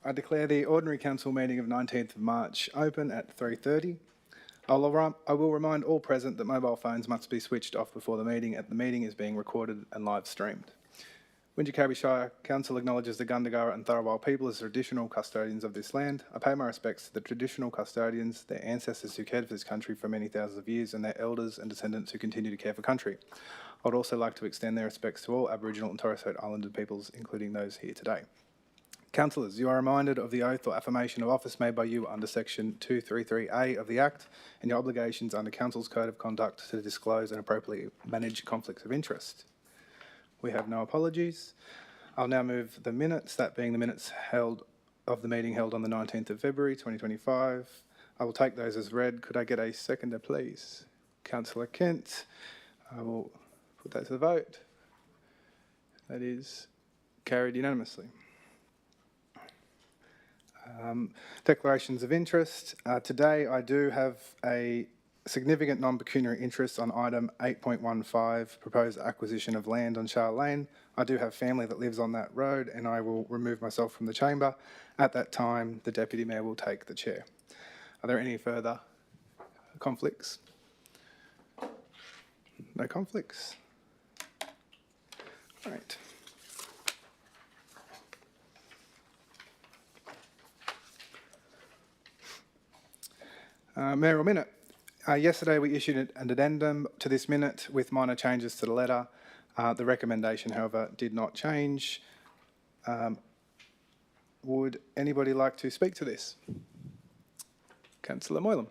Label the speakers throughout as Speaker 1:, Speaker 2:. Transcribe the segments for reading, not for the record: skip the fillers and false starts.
Speaker 1: I declare the Ordinary Council meeting of 19th of March open at 3:30. I will remind all present that mobile phones must be switched off before the meeting, as the meeting is being recorded and live streamed. Wingecarry Shire Council acknowledges the Gundagara and Tharawal people as traditional custodians of this land. I pay my respects to the traditional custodians, their ancestors who cared for this country for many thousands of years, and their elders and descendants who continue to care for country. I would also like to extend their respects to all Aboriginal and Torres Strait Islander peoples, including those here today. Councillors, you are reminded of the oath or affirmation of office made by you under section 233A of the Act and your obligations under Council's Code of Conduct to disclose and appropriately manage conflicts of interest. We have no apologies. I'll now move the minutes, that being the minutes held of the meeting held on the 19th of February 2025. I will take those as read. Could I get a seconder, please? Councillor Kent. I will put that to the vote. That is carried unanimously. Declarations of interest. Today I do have a significant non-pecuniary interest on item 8.15, proposed acquisition of land on Charles Lane. I do have family that lives on that road and I will remove myself from the chamber. At that time, the Deputy Mayor will take the chair. Are there any further conflicts? No conflicts? All right. Mayoral minute. Yesterday we issued an addendum to this minute with minor changes to the letter. The recommendation, however, did not change. Would anybody like to speak to this? Councillor Moylan.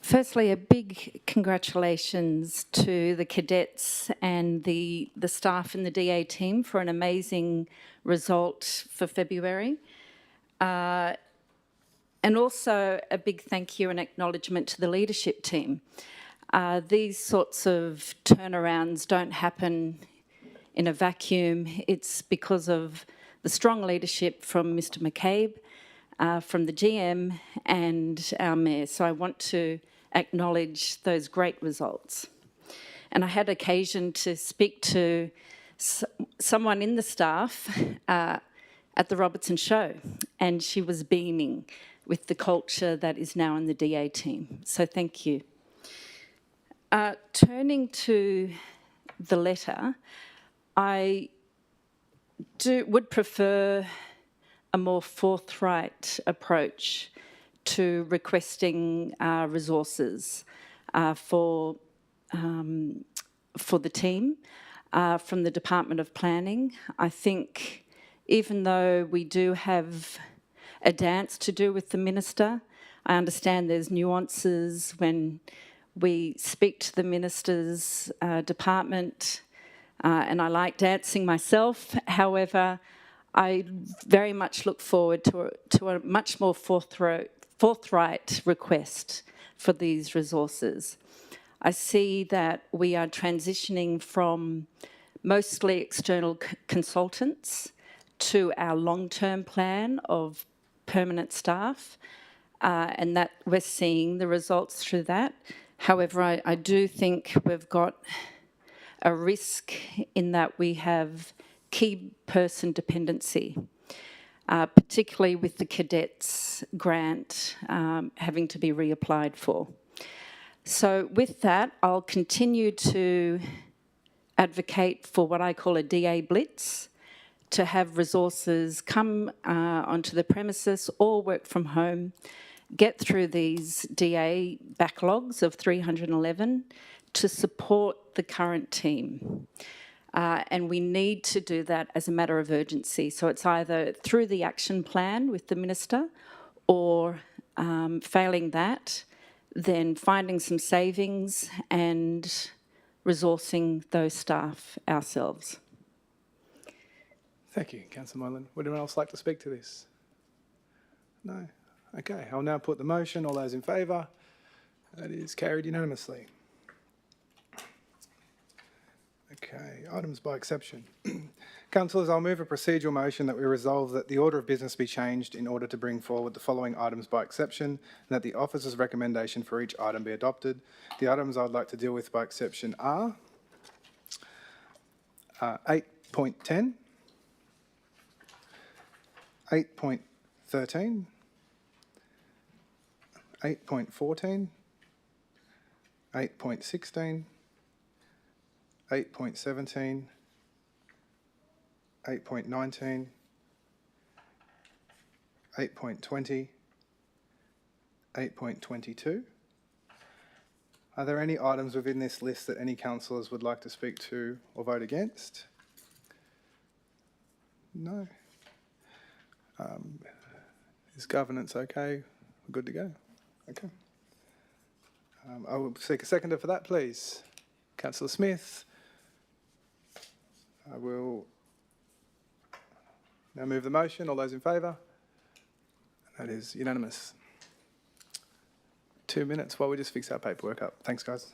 Speaker 2: Firstly, a big congratulations to the cadets and the staff in the DA team for an amazing result for February. And also a big thank you and acknowledgement to the leadership team. These sorts of turnarounds don't happen in a vacuum. It's because of the strong leadership from Mr McCabe, from the GM and our Mayor. So I want to acknowledge those great results. And I had occasion to speak to someone in the staff at the Robertson show, and she was beaming with the culture that is now in the DA team. So thank you. Turning to the letter, I would prefer a more forthright approach to requesting resources for the team from the Department of Planning. I think even though we do have a dance to do with the Minister, I understand there's nuances when we speak to the Minister's department, and I like dancing myself. However, I very much look forward to a much more forthright request for these resources. I see that we are transitioning from mostly external consultants to our long-term plan of permanent staff, and that we're seeing the results through that. However, I do think we've got a risk in that we have key person dependency, particularly with the cadets grant having to be reapplied for. So with that, I'll continue to advocate for what I call a DA blitz, to have resources come onto the premises or work from home, get through these DA backlogs of 311 to support the current team. And we need to do that as a matter of urgency. So it's either through the action plan with the Minister or failing that, then finding some savings and resourcing those staff ourselves.
Speaker 1: Thank you, Councillor Moylan. Would anyone else like to speak to this? No? Okay, I'll now put the motion. All those in favour? That is carried unanimously. Okay, items by exception. Councillors, I'll move a procedural motion that we resolve that the order of business be changed in order to bring forward the following items by exception, and that the officer's recommendation for each item be adopted. The items I'd like to deal with by exception are 8.10, 8.13, 8.14, 8.16, 8.17, 8.19, 8.20, 8.22. Are there any items within this list that any councillors would like to speak to or vote against? No. Is governance okay? We're good to go? Okay. I will seek a seconder for that, please. Councillor Smith. I will now move the motion. All those in favour? That is unanimous. 2 minutes while we just fix our paperwork up. Thanks, guys.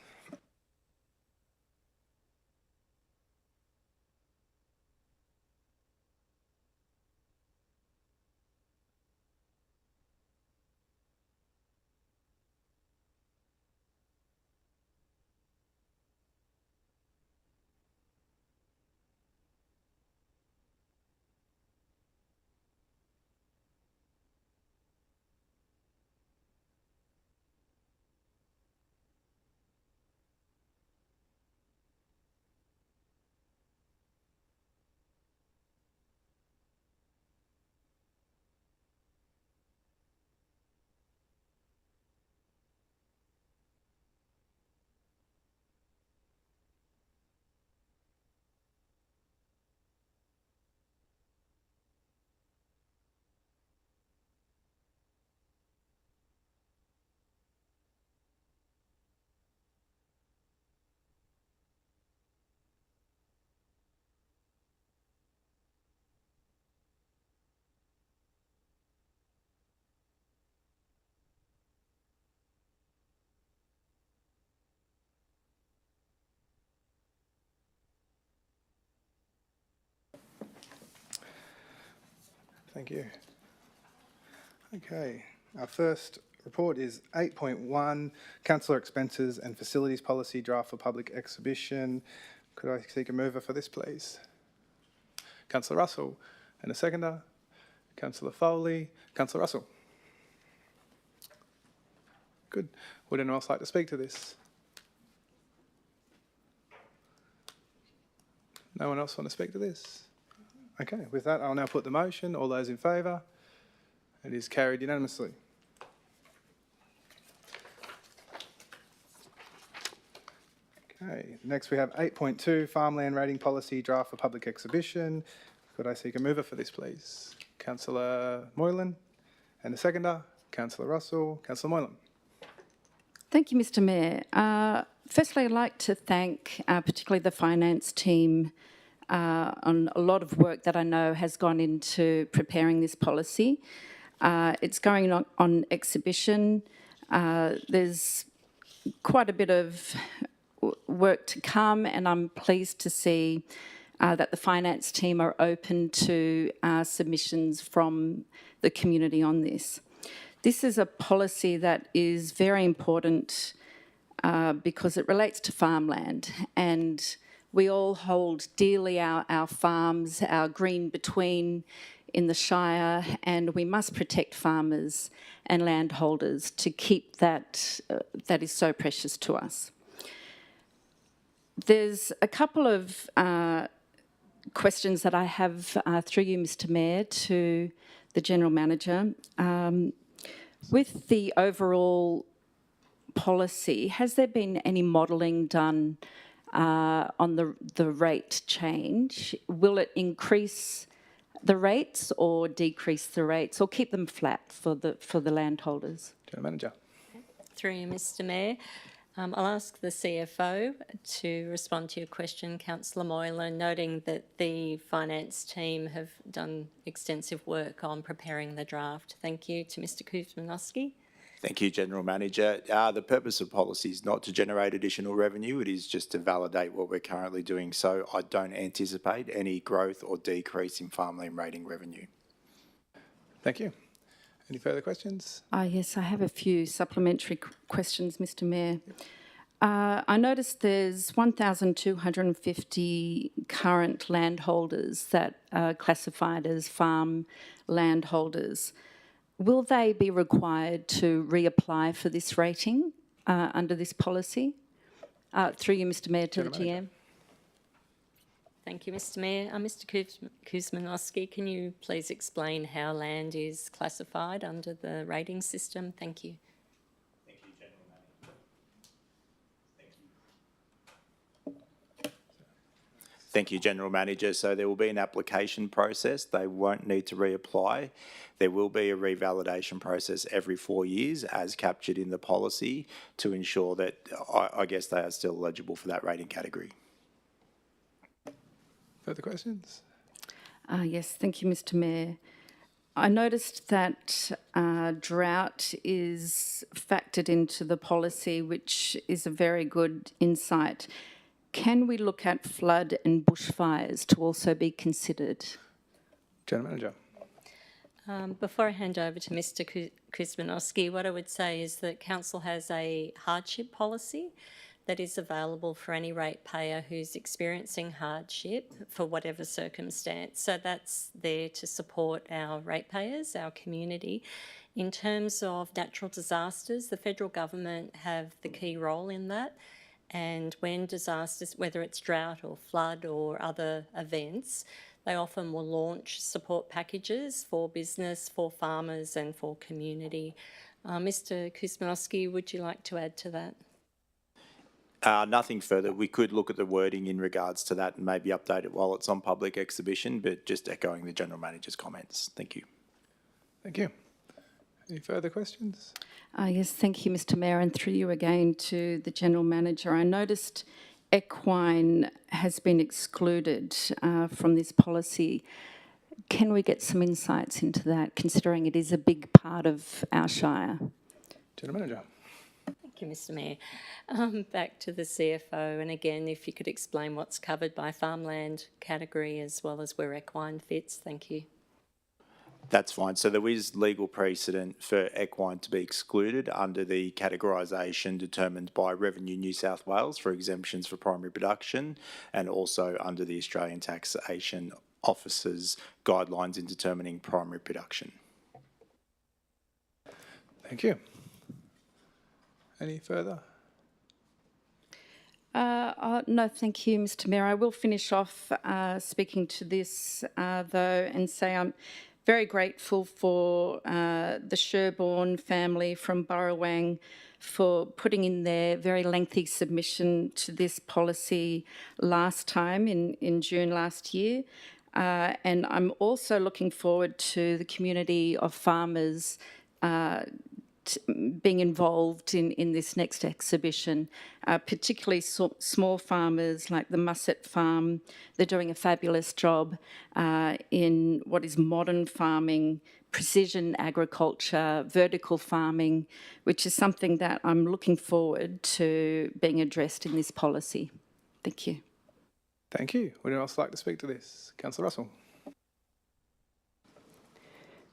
Speaker 1: Thank you. Okay, our first report is 8.1, Councillor Expenses and Facilities Policy Draft for Public Exhibition. Could I seek a mover for this, please? Councillor Russell, and a seconder. Councillor Foley. Councillor Russell. Good. Would anyone else like to speak to this? No one else want to speak to this? Okay, with that, I'll now put the motion. All those in favour? It is carried unanimously. Okay, next we have 8.2, Farmland Rating Policy Draft for Public Exhibition. Could I seek a mover for this, please? Councillor Moylan, and a seconder. Councillor Russell. Councillor Moylan.
Speaker 2: Thank you, Mr Mayor. Firstly, I'd like to thank particularly the finance team on a lot of work that I know has gone into preparing this policy. It's going on exhibition. There's quite a bit of work to come, and I'm pleased to see that the finance team are open to submissions from the community on this. This is a policy that is very important because it relates to farmland, and we all hold dearly our farms, our green between in the Shire, and we must protect farmers and landholders to keep that that is so precious to us. There's a couple of questions that I have through you, Mr Mayor, to the General Manager. With the overall policy, has there been any modelling done on the rate change? Will it increase the rates or decrease the rates or keep them flat for the landholders?
Speaker 1: General Manager.
Speaker 3: Through you, Mr Mayor. I'll ask the CFO to respond to your question, Councillor Moylan, noting that the finance team have done extensive work on preparing the draft. Thank you to Mr Kuzmanowski.
Speaker 4: Thank you, General Manager. The purpose of policy is not to generate additional revenue. It is just to validate what we're currently doing. So I don't anticipate any growth or decrease in farmland rating revenue.
Speaker 1: Thank you. Any further questions?
Speaker 2: Yes, I have a few supplementary questions, Mr Mayor. I noticed there's 1,250 current landholders that are classified as farm landholders. Will they be required to reapply for this rating under this policy? Through you, Mr Mayor, to the GM.
Speaker 3: Thank you, Mr Mayor. Mr Kuzmanowski, can you please explain how land is classified under the rating system? Thank you.
Speaker 4: Thank you, General Manager. So there will be an application process. They won't need to reapply. There will be a revalidation process every 4 years as captured in the policy to ensure that, I guess, they are still eligible for that rating category.
Speaker 1: Further questions?
Speaker 2: Yes, thank you, Mr Mayor. I noticed that drought is factored into the policy, which is a very good insight. Can we look at flood and bushfires to also be considered?
Speaker 1: General Manager.
Speaker 3: Before I hand over to Mr Kuzmanowski, what I would say is that Council has a hardship policy that is available for any ratepayer who's experiencing hardship for whatever circumstance. So that's there to support our ratepayers, our community. In terms of natural disasters, the federal government have the key role in that. And when disasters, whether it's drought or flood or other events, they often will launch support packages for business, for farmers and for community. Mr Kuzmanowski, would you like to add to that?
Speaker 4: Nothing further. We could look at the wording in regards to that and maybe update it while it's on public exhibition, but just echoing the General Manager's comments. Thank you.
Speaker 1: Thank you. Any further questions?
Speaker 2: Yes, thank you, Mr Mayor, and through you again to the General Manager. I noticed equine has been excluded from this policy. Can we get some insights into that, considering it is a big part of our shire?
Speaker 1: General Manager.
Speaker 3: Thank you, Mr Mayor. Back to the CFO, and again, if you could explain what's covered by farmland category as well as where equine fits. Thank you.
Speaker 4: That's fine. So there is legal precedent for equine to be excluded under the categorisation determined by Revenue New South Wales for exemptions for primary production, and also under the Australian Taxation Office's guidelines in determining primary production.
Speaker 1: Thank you. Any further?
Speaker 2: No, thank you, Mr Mayor. I will finish off speaking to this, though, and say I'm very grateful for the Sherborne family from Burrawang for putting in their very lengthy submission to this policy last time in June last year. And I'm also looking forward to the community of farmers being involved in this next exhibition, particularly small farmers like the Musset Farm. They're doing a fabulous job in what is modern farming, precision agriculture, vertical farming, which is something that I'm looking forward to being addressed in this policy. Thank you.
Speaker 1: Thank you. Would anyone else like to speak to this? Councillor Russell.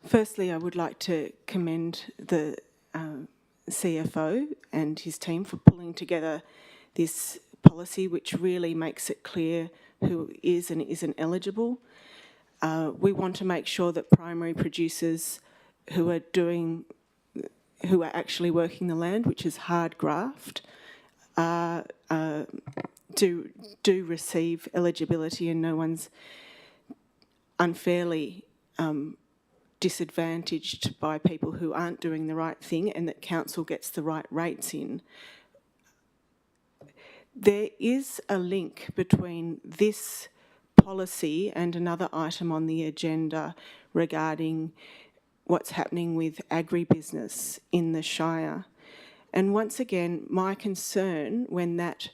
Speaker 5: Firstly, I would like to commend the CFO and his team for pulling together this policy, which really makes it clear who is and isn't eligible. We want to make sure that primary producers who are actually working the land, which is hard graft, do receive eligibility, and no one's unfairly disadvantaged by people who aren't doing the right thing, and that council gets the right rates in. There is a link between this policy and another item on the agenda regarding what's happening with agribusiness in the Shire. And once again, my concern when that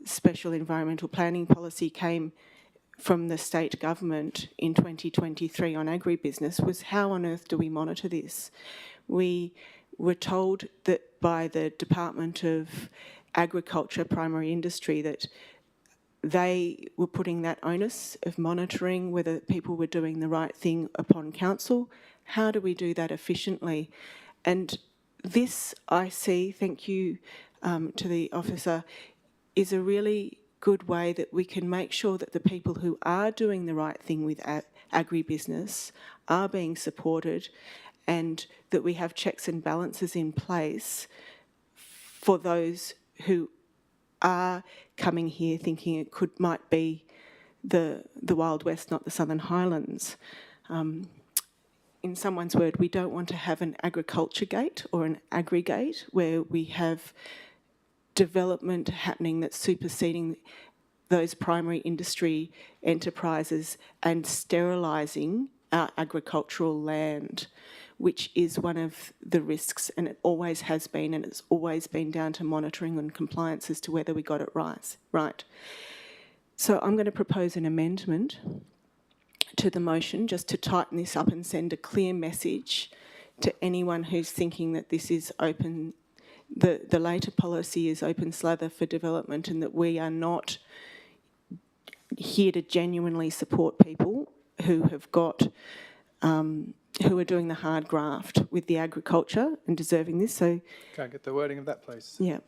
Speaker 5: special environmental planning policy came from the state government in 2023 on agribusiness was, how on earth do we monitor this? We were told that by the Department of Agriculture, Primary Industry, that they were putting that onus of monitoring whether people were doing the right thing upon council. How do we do that efficiently? And this I see, thank you to the officer, is a really good way that we can make sure that the people who are doing the right thing with agribusiness are being supported, and that we have checks and balances in place for those who are coming here thinking it might be the Wild West, not the Southern Highlands. In someone's word, we don't want to have an agriculture gate or an aggregate where we have development happening that's superseding those primary industry enterprises and sterilising our agricultural land, which is one of the risks, and it always has been, and it's always been down to monitoring and compliance as to whether we got it right. So I'm going to propose an amendment to the motion just to tighten this up and send a clear message to anyone who's thinking that this is open, the later policy is open slather for development, and that we are not here to genuinely support people who have got, who are doing the hard graft with the agriculture and deserving this. So,
Speaker 1: Can I get the wording of that, please?
Speaker 5: yeah,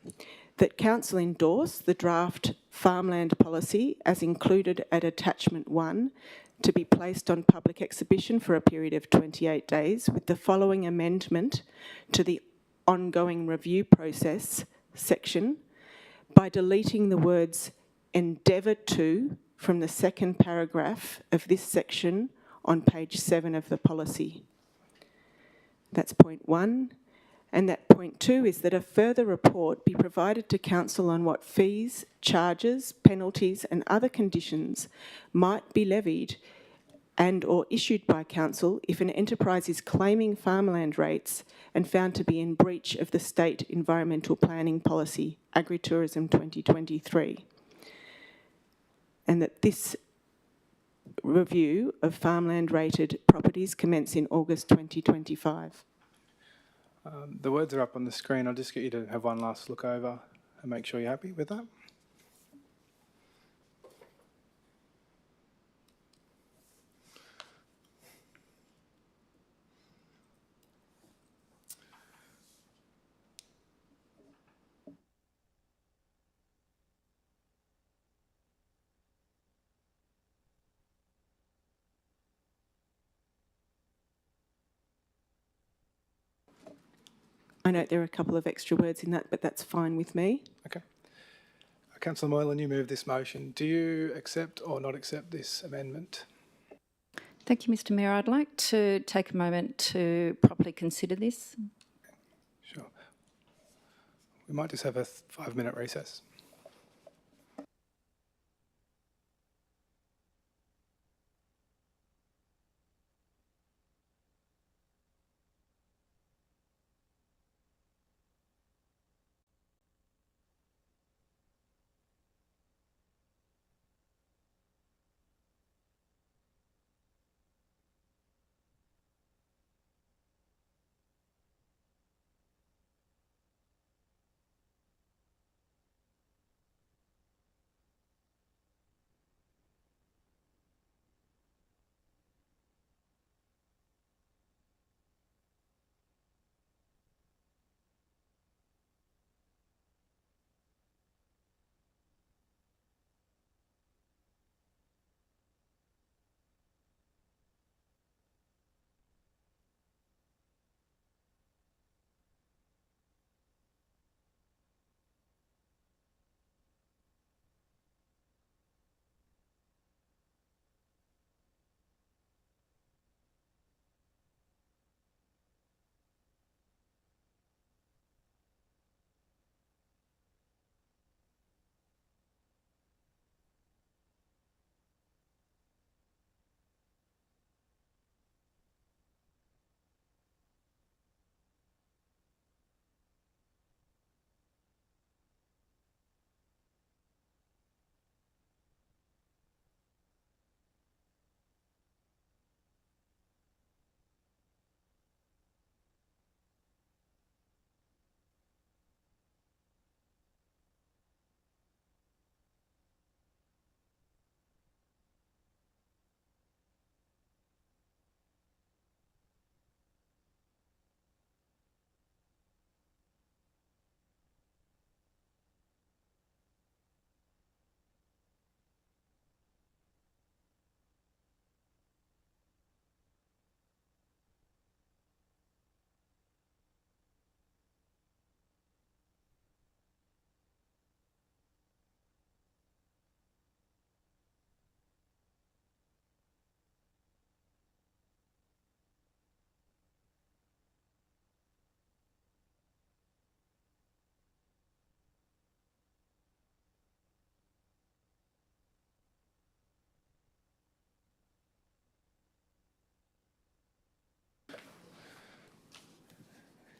Speaker 5: that council endorse the draft farmland policy as included at attachment 1 to be placed on public exhibition for a period of 28 days with the following amendment to the ongoing review process section by deleting the words endeavour to from the second paragraph of this section on page 7 of the policy. That's point 1. And that point 2 is that a further report be provided to council on what fees, charges, penalties and other conditions might be levied and or issued by council if an enterprise is claiming farmland rates and found to be in breach of the State Environmental Planning Policy, Agritourism 2023. And that this review of farmland rated properties commence in August 2025.
Speaker 1: The words are up on the screen. I'll just get you to have one last look over and make sure you're happy with that.
Speaker 5: I note there are a couple of extra words in that, but that's fine with me.
Speaker 1: Okay. Councillor Moylan, you move this motion. Do you accept or not accept this amendment?
Speaker 2: Thank you, Mr Mayor. I'd like to take a moment to properly consider this.
Speaker 1: Sure. We might just have a 5-minute recess.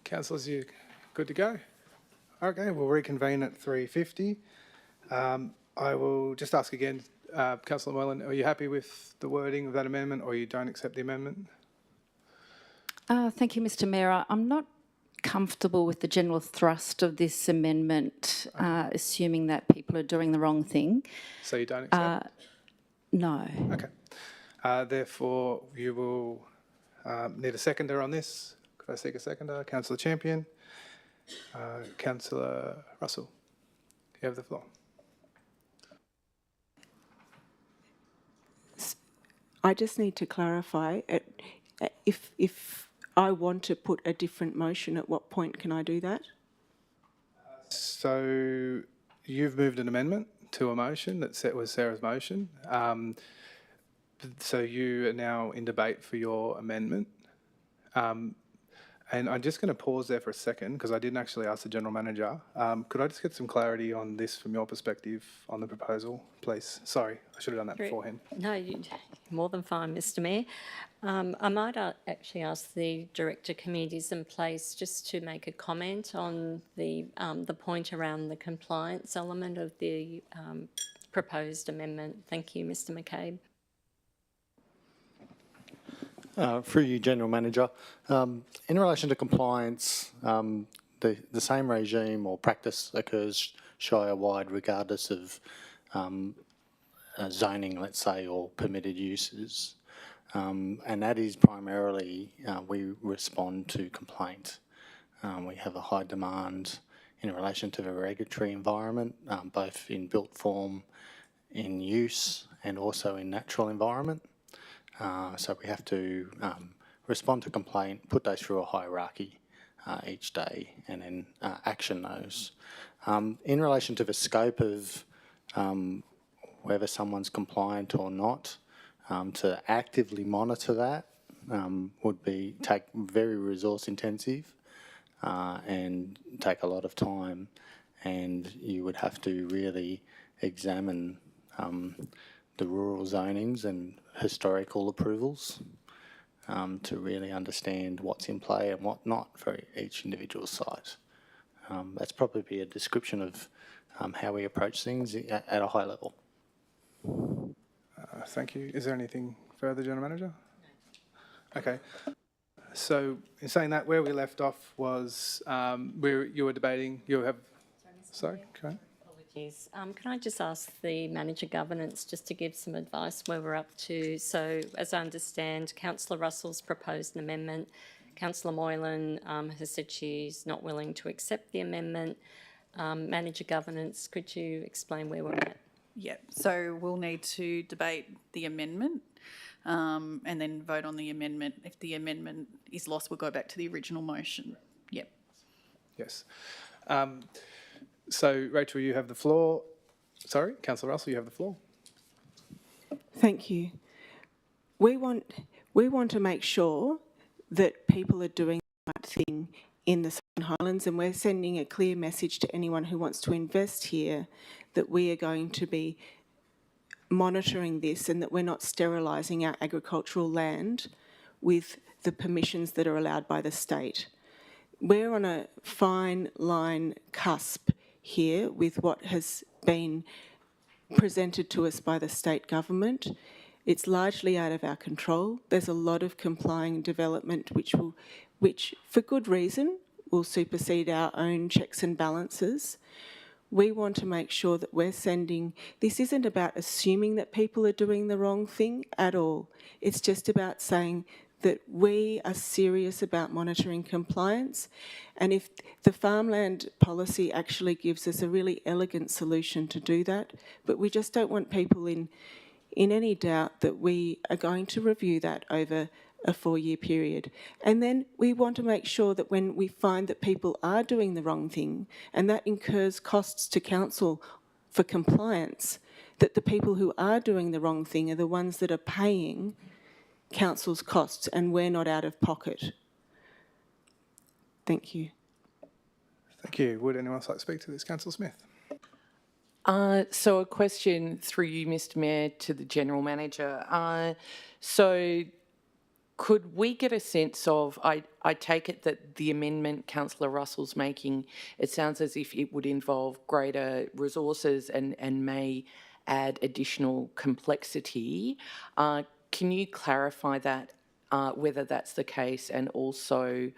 Speaker 1: Councillors, you good to go? Okay, we'll reconvene at 3:50. I will just ask again, Councillor Moylan, are you happy with the wording of that amendment, or you don't accept the amendment?
Speaker 2: Thank you, Mr Mayor. I'm not comfortable with the general thrust of this amendment, assuming that people are doing the wrong thing.
Speaker 1: So you don't accept?
Speaker 2: No.
Speaker 1: Okay. Therefore, you will need a seconder on this. Could I seek a seconder? Councillor Champion. Councillor Russell, you have the floor.
Speaker 5: I just need to clarify, if I want to put a different motion, at what point can I do that?
Speaker 1: So you've moved an amendment to a motion that was Sarah's motion. So you are now in debate for your amendment. And I'm just going to pause there for a second because I didn't actually ask the General Manager. Could I just get some clarity on this from your perspective on the proposal, please? Sorry, I should have done that beforehand.
Speaker 3: No, you're more than fine, Mr Mayor. I might actually ask the director committees in place just to make a comment on the point around the compliance element of the proposed amendment. Thank you, Mr McCabe.
Speaker 6: Through you, General Manager. In relation to compliance, the same regime or practice occurs Shire-wide regardless of zoning, let's say, or permitted uses. And that is primarily we respond to complaint. We have a high demand in relation to the regulatory environment, both in built form, in use, and also in natural environment. So we have to respond to complaint, put those through a hierarchy each day, and then action those. In relation to the scope of whether someone's compliant or not, to actively monitor that would take very resource intensive and take a lot of time, and you would have to really examine the rural zonings and historical approvals to really understand what's in play and what not for each individual site. That's probably a description of how we approach things at a high level.
Speaker 1: Thank you. Is there anything further, General Manager? No. Okay. So in saying that, where we left off was where you were debating, you have... Sorry, okay.
Speaker 3: Apologies. Can I just ask the Manager Governance just to give some advice where we're up to? So, as I understand, Councillor Russell's proposed an amendment. Councillor Moylan has said she's not willing to accept the amendment. Manager Governance, could you explain where we're at?
Speaker 7: Yep, so we'll need to debate the amendment and then vote on the amendment. If the amendment is lost, we'll go back to the original motion. Yep.
Speaker 1: Yes. So, Rachel, you have the floor. Sorry, Councillor Russell, you have the floor.
Speaker 5: Thank you. We want to make sure that people are doing the right thing in the Southern Highlands, and we're sending a clear message to anyone who wants to invest here that we are going to be monitoring this and that we're not sterilising our agricultural land with the permissions that are allowed by the state. We're on a fine line cusp here with what has been presented to us by the state government. It's largely out of our control. There's a lot of complying development which for good reason will supersede our own checks and balances. We want to make sure that we're sending... This isn't about assuming that people are doing the wrong thing at all. It's just about saying that we are serious about monitoring compliance, and if the farmland policy actually gives us a really elegant solution to do that, but we just don't want people in any doubt that we are going to review that over a 4-year period. And then we want to make sure that when we find that people are doing the wrong thing, and that incurs costs to council for compliance, that the people who are doing the wrong thing are the ones that are paying council's costs and we're not out of pocket. Thank you.
Speaker 1: Thank you. Would anyone else like to speak to this? Councillor Smith.
Speaker 8: So a question through you, Mr Mayor, to the General Manager. So could we get a sense of, I take it that the amendment Councillor Russell's making, it sounds as if it would involve greater resources and may add additional complexity. Can you clarify that, whether that's the case, and also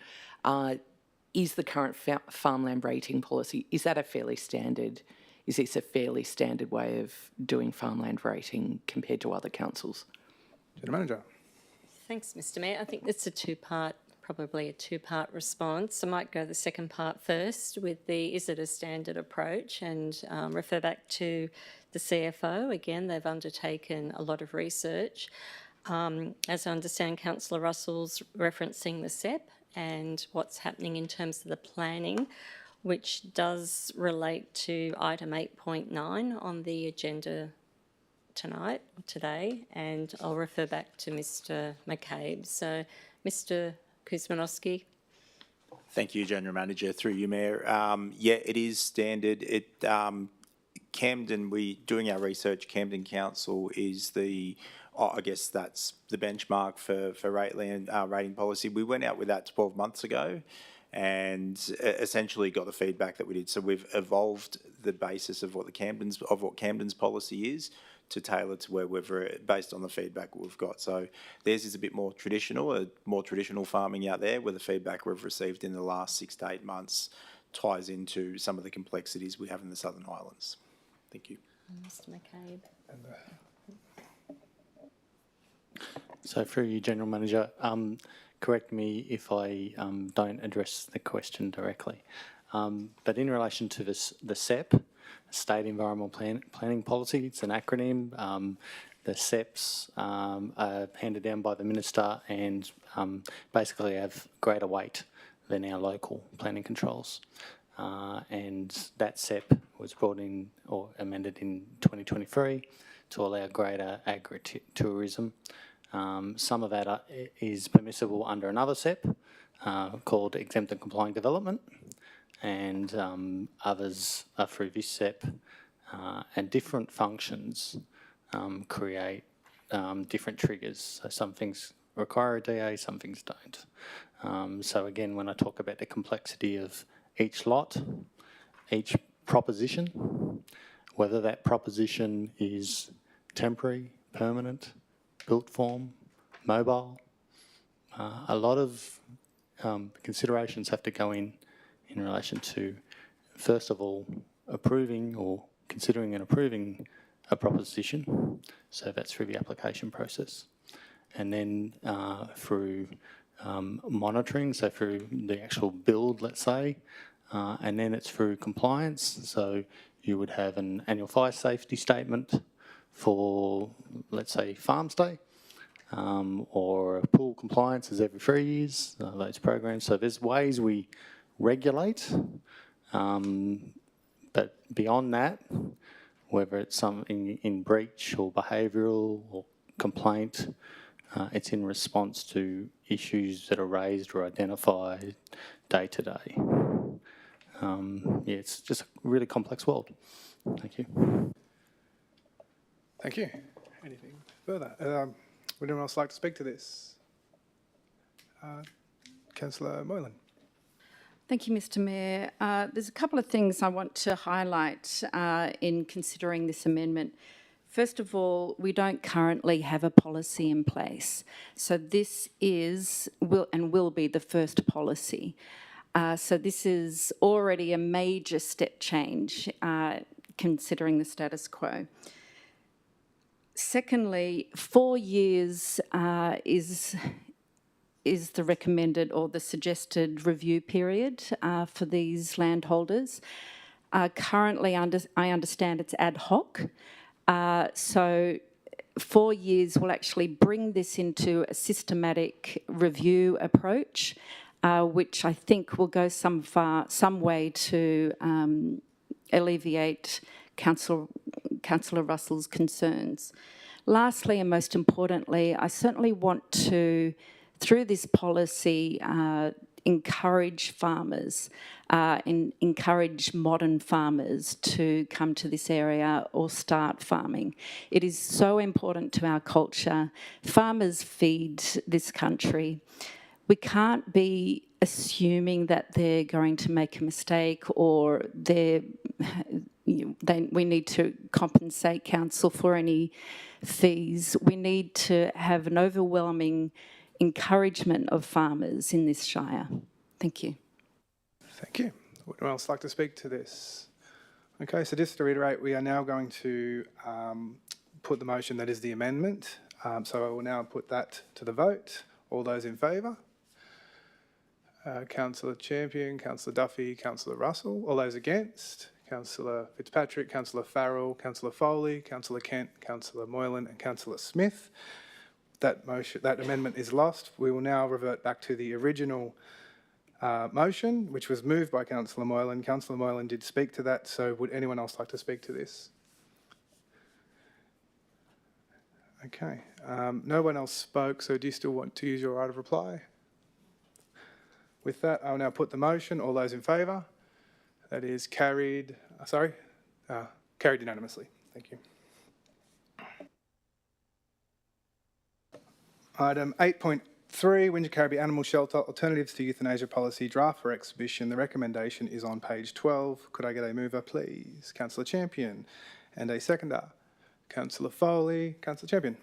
Speaker 8: is the current farmland rating policy, is that a fairly standard, is this a fairly standard way of doing farmland rating compared to other councils?
Speaker 1: General Manager.
Speaker 3: Thanks, Mr Mayor. I think it's probably a two-part response. I might go the second part first with the is it a standard approach, and refer back to the CFO. Again, they've undertaken a lot of research. As I understand, Councillor Russell's referencing the SEP and what's happening in terms of the planning, which does relate to item 8.9 on the agenda today, and I'll refer back to Mr McCabe. So, Mr Kuzmanowski.
Speaker 4: Thank you, General Manager. Through you, Mayor. Yeah, it is standard. Camden, doing our research, Camden Council is I guess that's the benchmark for rating policy. We went out with that 12 months ago and essentially got the feedback that we did. So we've evolved the basis of what Camden's policy is to tailor to where based on the feedback we've got. So theirs is a bit more traditional farming out there, where the feedback we've received in the last 6 to 8 months ties into some of the complexities we have in the Southern Highlands. Thank you.
Speaker 3: Mr McCabe.
Speaker 6: So through you, General Manager, correct me if I don't address the question directly. But in relation to the SEP, State Environmental Planning Policy, it's an acronym. The SEPs are handed down by the Minister and basically have greater weight than our local planning controls. And that SEP was brought in or amended in 2023 to allow greater agritourism. Some of that is permissible under another SEP called exempt and complying development, and others are through this SEP, and different functions create different triggers. So some things require a DA, some things don't. So again, when I talk about the complexity of each lot, each proposition, whether that proposition is temporary, permanent, built form, mobile, a lot of considerations have to go in relation to, first of all, approving or considering and approving a proposition. So that's through the application process. And then through monitoring, so through the actual build, let's say, and then it's through compliance. So you would have an annual fire safety statement for, let's say, farm stay, or a pool compliance is every 3 years, those programs. So there's ways we regulate, but beyond that, whether it's something in breach or behavioural or complaint, it's in response to issues that are raised or identified day to day. Yeah, it's just a really complex world. Thank you.
Speaker 1: Thank you. Anything further? Would anyone else like to speak to this? Councillor Moylan.
Speaker 2: Thank you, Mr Mayor. There's a couple of things I want to highlight in considering this amendment. First of all, we don't currently have a policy in place. So this will be the first policy. So this is already a major step change considering the status quo. Secondly, 4 years is the recommended or the suggested review period for these landholders. Currently, I understand it's ad hoc. So 4 years will actually bring this into a systematic review approach, which I think will go some way to alleviate Councillor Russell's concerns. Lastly, and most importantly, I certainly want to, through this policy, encourage farmers, encourage modern farmers to come to this area or start farming. It is so important to our culture. Farmers feed this country. We can't be assuming that they're going to make a mistake or we need to compensate council for any fees. We need to have an overwhelming encouragement of farmers in this shire. Thank you.
Speaker 1: Thank you. Would anyone else like to speak to this? Okay, so just to reiterate, we are now going to put the motion that is the amendment. So I will now put that to the vote. All those in favour? Councillor Champion, Councillor Duffy, Councillor Russell. All those against? Councillor Fitzpatrick, Councillor Farrell, Councillor Foley, Councillor Kent, Councillor Moylan and Councillor Smith. That amendment is lost. We will now revert back to the original motion, which was moved by Councillor Moylan. Councillor Moylan did speak to that, so would anyone else like to speak to this? Okay, no one else spoke, so do you still want to use your right of reply? With that, I will now put the motion. All those in favour? That is carried, carried unanimously. Thank you. Item 8.3, Windsor Caribbean Animal Shelter, Alternatives to Euthanasia Policy, Draft for Exhibition. The recommendation is on page 12. Could I get a mover, please? Councillor Champion. And a seconder. Councillor Foley. Councillor Champion.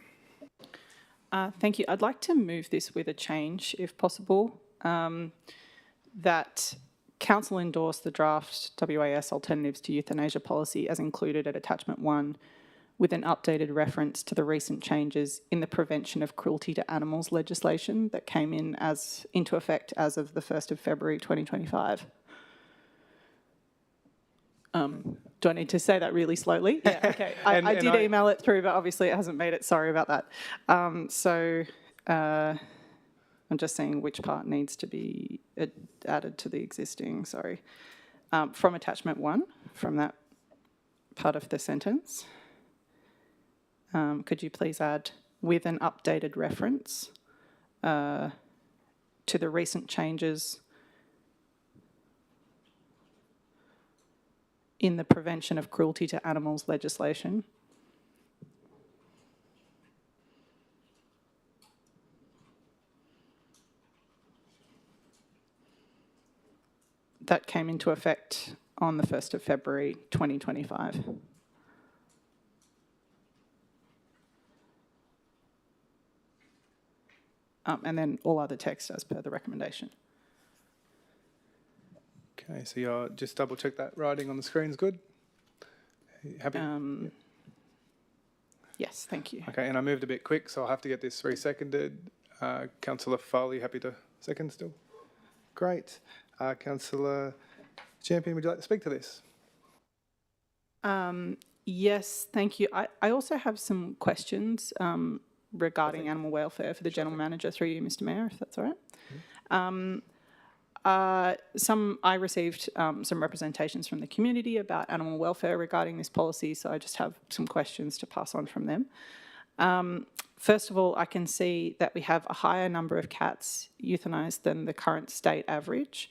Speaker 9: Thank you. I'd like to move this with a change, if possible, that Council endorse the draft WAS Alternatives to Euthanasia Policy as included at Attachment 1 with an updated reference to the recent changes in the Prevention of Cruelty to Animals legislation that came into effect as of the 1st of February 2025. Do I need to say that really slowly? Yeah, okay. I did email it through, but obviously it hasn't made it. Sorry about that. I'm just seeing which part needs to be added to the existing, sorry. From Attachment 1, from that part of the sentence, could you please add with an updated reference to the recent changes in the Prevention of Cruelty to Animals legislation? That came into effect on the 1st of February 2025. And then all other text as per the recommendation.
Speaker 1: Okay, so you'll just double check that writing on the screen is good? Happy?
Speaker 9: Yes, thank you.
Speaker 1: Okay, and I moved a bit quick, so I'll have to get this re-seconded. Councillor Foley, happy to second still? Great. Councillor Champion, would you like to speak to this?
Speaker 9: Yes, thank you. I also have some questions regarding animal welfare for the General Manager through you, Mr Mayor, if that's all right. I received some representations from the community about animal welfare regarding this policy, so I just have some questions to pass on from them. First of all, I can see that we have a higher number of cats euthanised than the current state average.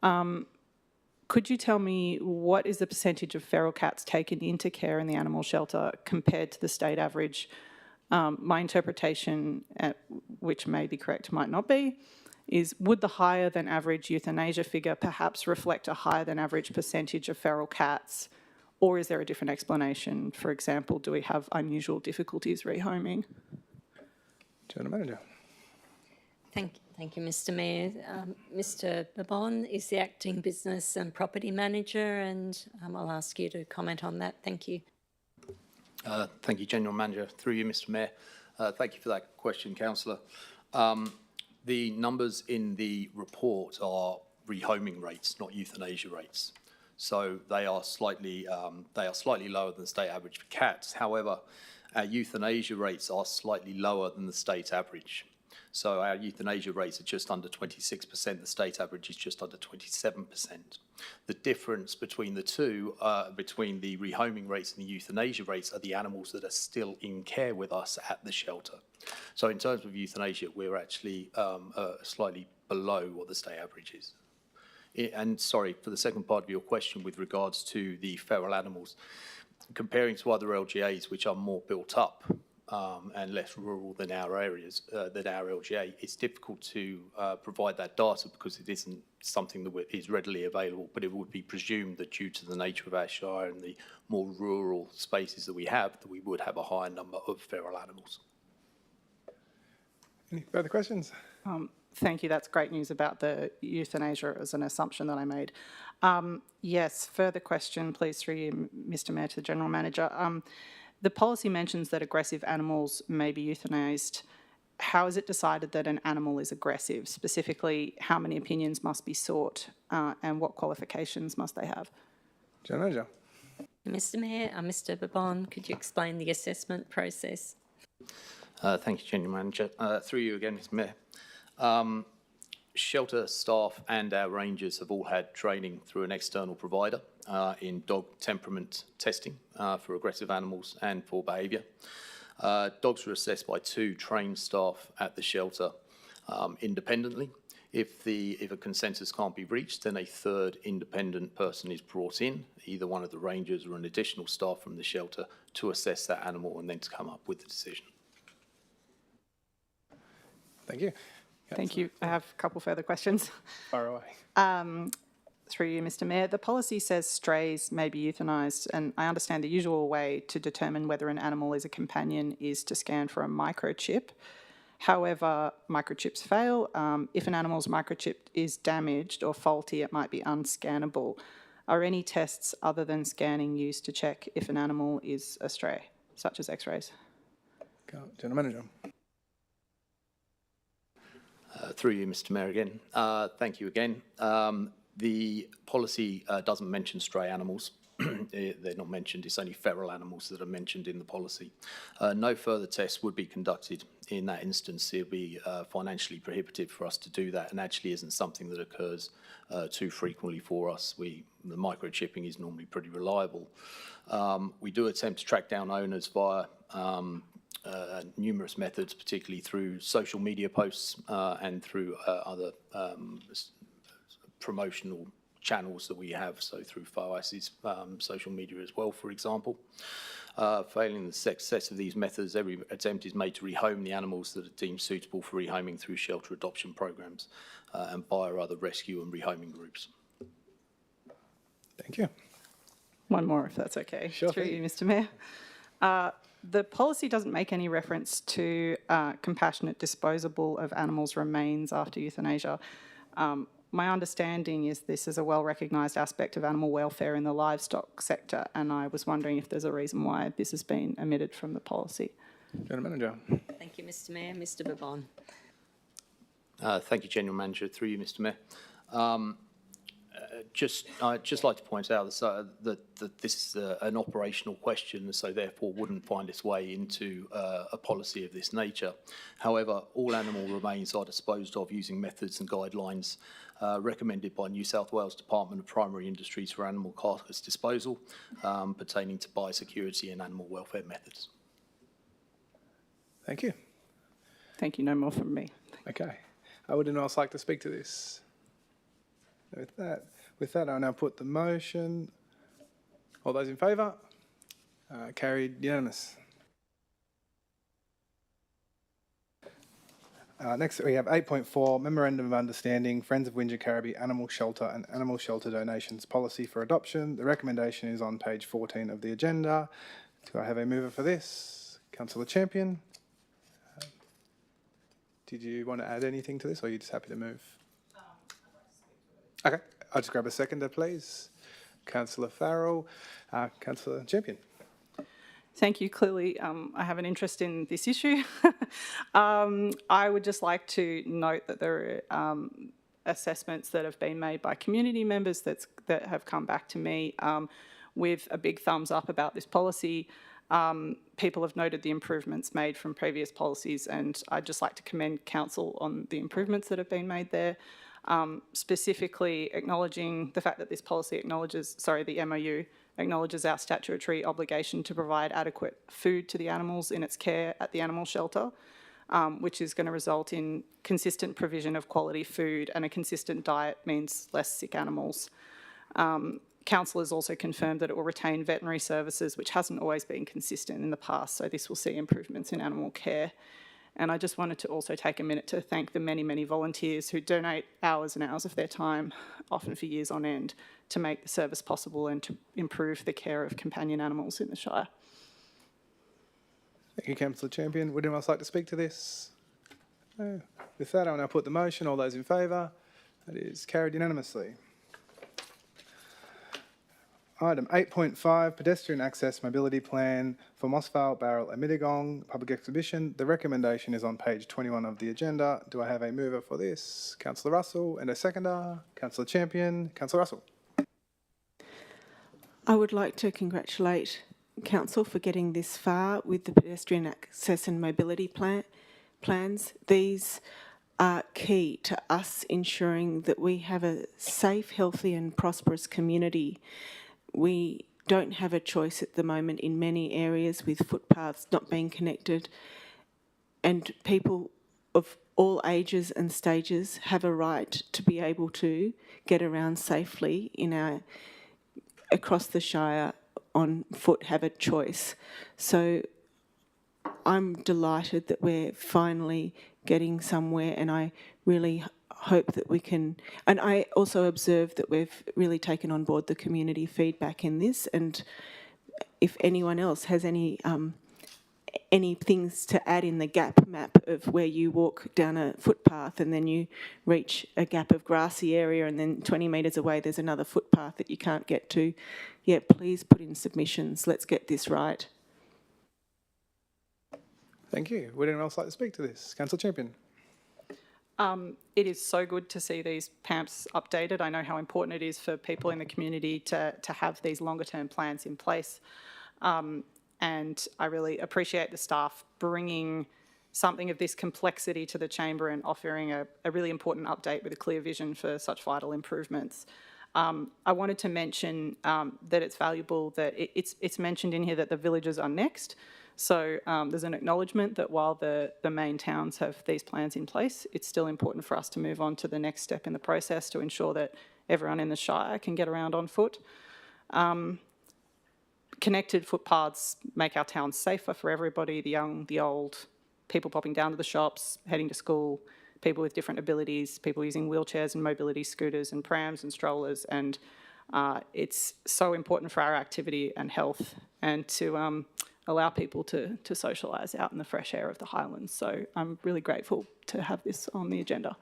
Speaker 9: Could you tell me what is the percentage of feral cats taken into care in the animal shelter compared to the state average? My interpretation, which may be correct, might not be, is would the higher than average euthanasia figure perhaps reflect a higher than average percentage of feral cats? Or is there a different explanation? For example, do we have unusual difficulties rehoming?
Speaker 1: General Manager.
Speaker 3: Thank you, Mr Mayor. Mr Babon is the Acting Business and Property Manager, and I'll ask you to comment on that. Thank you.
Speaker 10: Thank you, General Manager. Through you, Mr Mayor. Thank you for that question, Councillor. The numbers in the report are rehoming rates, not euthanasia rates. So they are slightly lower than the state average for cats. However, our euthanasia rates are slightly lower than the state average. So our euthanasia rates are just under 26%. The state average is just under 27%. The difference between the two, between the rehoming rates and the euthanasia rates, are the animals that are still in care with us at the shelter. So in terms of euthanasia, we're actually slightly below what the state average is. And sorry, for the second part of your question with regards to the feral animals, comparing to other LGAs which are more built up and less rural than our areas, than our LGA, it's difficult to provide that data because it isn't something that is readily available, but it would be presumed that due to the nature of our shire and the more rural spaces that we have, that we would have a higher number of feral animals.
Speaker 1: Any further questions?
Speaker 9: Thank you. That's great news about the euthanasia as an assumption that I made. Yes, further question, please, through you, Mr. Mayor, to the General Manager. The policy mentions that aggressive animals may be euthanized. How is it decided that an animal is aggressive? Specifically, how many opinions must be sought and what qualifications must they have?
Speaker 1: General Manager.
Speaker 3: Mr. Mayor, Mr. Babon, could you explain the assessment process?
Speaker 10: Thank you, General Manager. Through you again, Mr. Mayor. Shelter staff and our rangers have all had training through an external provider in dog temperament testing for aggressive animals and for behaviour. Dogs are assessed by 2 trained staff at the shelter independently. If a consensus can't be reached, then a 3rd independent person is brought in, either one of the rangers or an additional staff from the shelter, to assess that animal and then to come up with the decision.
Speaker 1: Thank you.
Speaker 9: Thank you. I have a couple further questions.
Speaker 1: Far away.
Speaker 9: Through you, Mr. Mayor. The policy says strays may be euthanised, and I understand the usual way to determine whether an animal is a companion is to scan for a microchip. However, microchips fail. If an animal's microchip is damaged or faulty, it might be unscannable. Are any tests other than scanning used to check if an animal is a stray, such as x-rays?
Speaker 1: General Manager.
Speaker 10: Through you, Mr. Mayor, again. Thank you again. The policy doesn't mention stray animals. They're not mentioned. It's only feral animals that are mentioned in the policy. No further tests would be conducted in that instance. It would be financially prohibitive for us to do that, and actually isn't something that occurs too frequently for us. The microchipping is normally pretty reliable. We do attempt to track down owners via numerous methods, particularly through social media posts and through other promotional channels that we have, so through FOAS's social media as well, for example. Failing the success of these methods, every attempt is made to rehome the animals that are deemed suitable for rehoming through shelter adoption programs and via other rescue and rehoming groups.
Speaker 1: Thank you.
Speaker 9: One more, if that's okay.
Speaker 1: Sure
Speaker 9: Through
Speaker 1: thing.
Speaker 9: you, Mr. Mayor. The policy doesn't make any reference to compassionate disposal of animals' remains after euthanasia. My understanding is this is a well-recognised aspect of animal welfare in the livestock sector, and I was wondering if there's a reason why this has been omitted from the policy.
Speaker 1: General Manager.
Speaker 3: Thank you, Mr. Mayor. Mr. Babon.
Speaker 10: Thank you, General Manager. Through you, Mr. Mayor. I'd just like to point out that this is an operational question, so therefore wouldn't find its way into a policy of this nature. However, all animal remains are disposed of using methods and guidelines recommended by New South Wales Department of Primary Industries for animal carcass disposal pertaining to biosecurity and animal welfare methods.
Speaker 1: Thank you.
Speaker 9: Thank you. No more from me.
Speaker 1: Okay. Would anyone else like to speak to this? With that, I'll now put the motion. All those in favour? Carried unanimous. Next, we have 8.4, Memorandum of Understanding, Friends of Wingecarribee Animal Shelter and Animal Shelter Donations Policy for Adoption. The recommendation is on page 14 of the agenda. Do I have a mover for this? Councillor Champion. Did you want to add anything to this, or are you just happy to move? Okay, I'll just grab a seconder, please. Councillor Farrell, Councillor Champion.
Speaker 9: Thank you. Clearly, I have an interest in this issue. I would just like to note that there are assessments that have been made by community members that have come back to me with a big thumbs up about this policy. People have noted the improvements made from previous policies, and I'd just like to commend council on the improvements that have been made there. Specifically acknowledging the fact that this policy acknowledges, the MOU acknowledges our statutory obligation to provide adequate food to the animals in its care at the animal shelter, which is going to result in consistent provision of quality food, and a consistent diet means less sick animals. Council has also confirmed that it will retain veterinary services, which hasn't always been consistent in the past, so this will see improvements in animal care. And I just wanted to also take a minute to thank the many, many volunteers who donate hours and hours of their time, often for years on end, to make the service possible and to improve the care of companion animals in the Shire.
Speaker 1: Thank you, Councillor Champion. Would anyone else like to speak to this? No. With that, I'll now put the motion. All those in favour? That is carried unanimously. Item 8.5, Pedestrian Access Mobility Plan for Mossvale, Barrel and Mittagong Public Exhibition. The recommendation is on page 21 of the agenda. Do I have a mover for this? Councillor Russell, and a seconder? Councillor Champion. Councillor Russell.
Speaker 5: I would like to congratulate Council for getting this far with the pedestrian access and mobility plans. These are key to us ensuring that we have a safe, healthy and prosperous community. We don't have a choice at the moment in many areas with footpaths not being connected, and people of all ages and stages have a right to be able to get around safely across the Shire on foot, have a choice. So I'm delighted that we're finally getting somewhere, and I really hope that we can, and I also observe that we've really taken on board the community feedback in this, and if anyone else has any things to add in the gap map of where you walk down a footpath and then you reach a gap of grassy area and then 20 metres away there's another footpath that you can't get to, yeah, please put in submissions. Let's get this right.
Speaker 1: Thank you. Would anyone else like to speak to this? Councillor Champion.
Speaker 9: It is so good to see these PAMPs updated. I know how important it is for people in the community to have these longer term plans in place. And I really appreciate the staff bringing something of this complexity to the chamber and offering a really important update with a clear vision for such vital improvements. I wanted to mention that it's valuable that it's mentioned in here that the villages are next. So there's an acknowledgement that while the main towns have these plans in place, it's still important for us to move on to the next step in the process to ensure that everyone in the Shire can get around on foot. Connected footpaths make our towns safer for everybody, the young, the old, people popping down to the shops, heading to school, people with different abilities, people using wheelchairs and mobility scooters and prams and strollers, and it's so important for our activity and health and to allow people to socialise out in the fresh air of the Highlands. So I'm really grateful to have this on the agenda.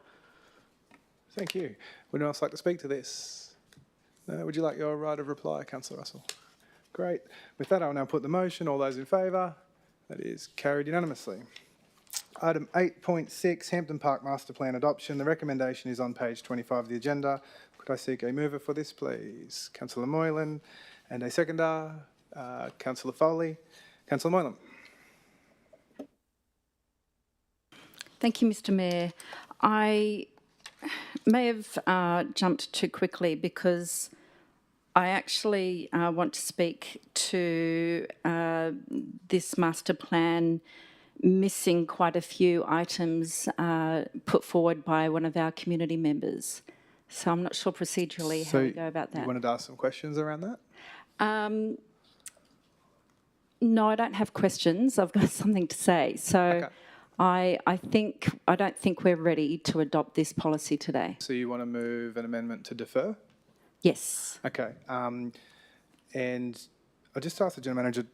Speaker 1: Thank you. Would anyone else like to speak to this? No? Would you like your right of reply, Councillor Russell? Great. With that, I'll now put the motion. All those in favour? That is carried unanimously. Item 8.6, Hampton Park Master Plan Adoption. The recommendation is on page 25 of the agenda. Could I seek a mover for this, please? Councillor Moylan, and a seconder, Councillor Foley. Councillor Moylan.
Speaker 2: Thank you, Mr Mayor. I may have jumped too quickly because I actually want to speak to this master plan missing quite a few items put forward by one of our community members. So I'm not sure procedurally how we go about that.
Speaker 1: You wanted to ask some questions around that?
Speaker 2: No, I don't have questions. I've got something to say. So
Speaker 1: Okay.
Speaker 2: I don't think we're ready to adopt this policy today.
Speaker 1: So you want to move an amendment to defer?
Speaker 2: Yes.
Speaker 1: Okay. And I'll just ask the General Manager,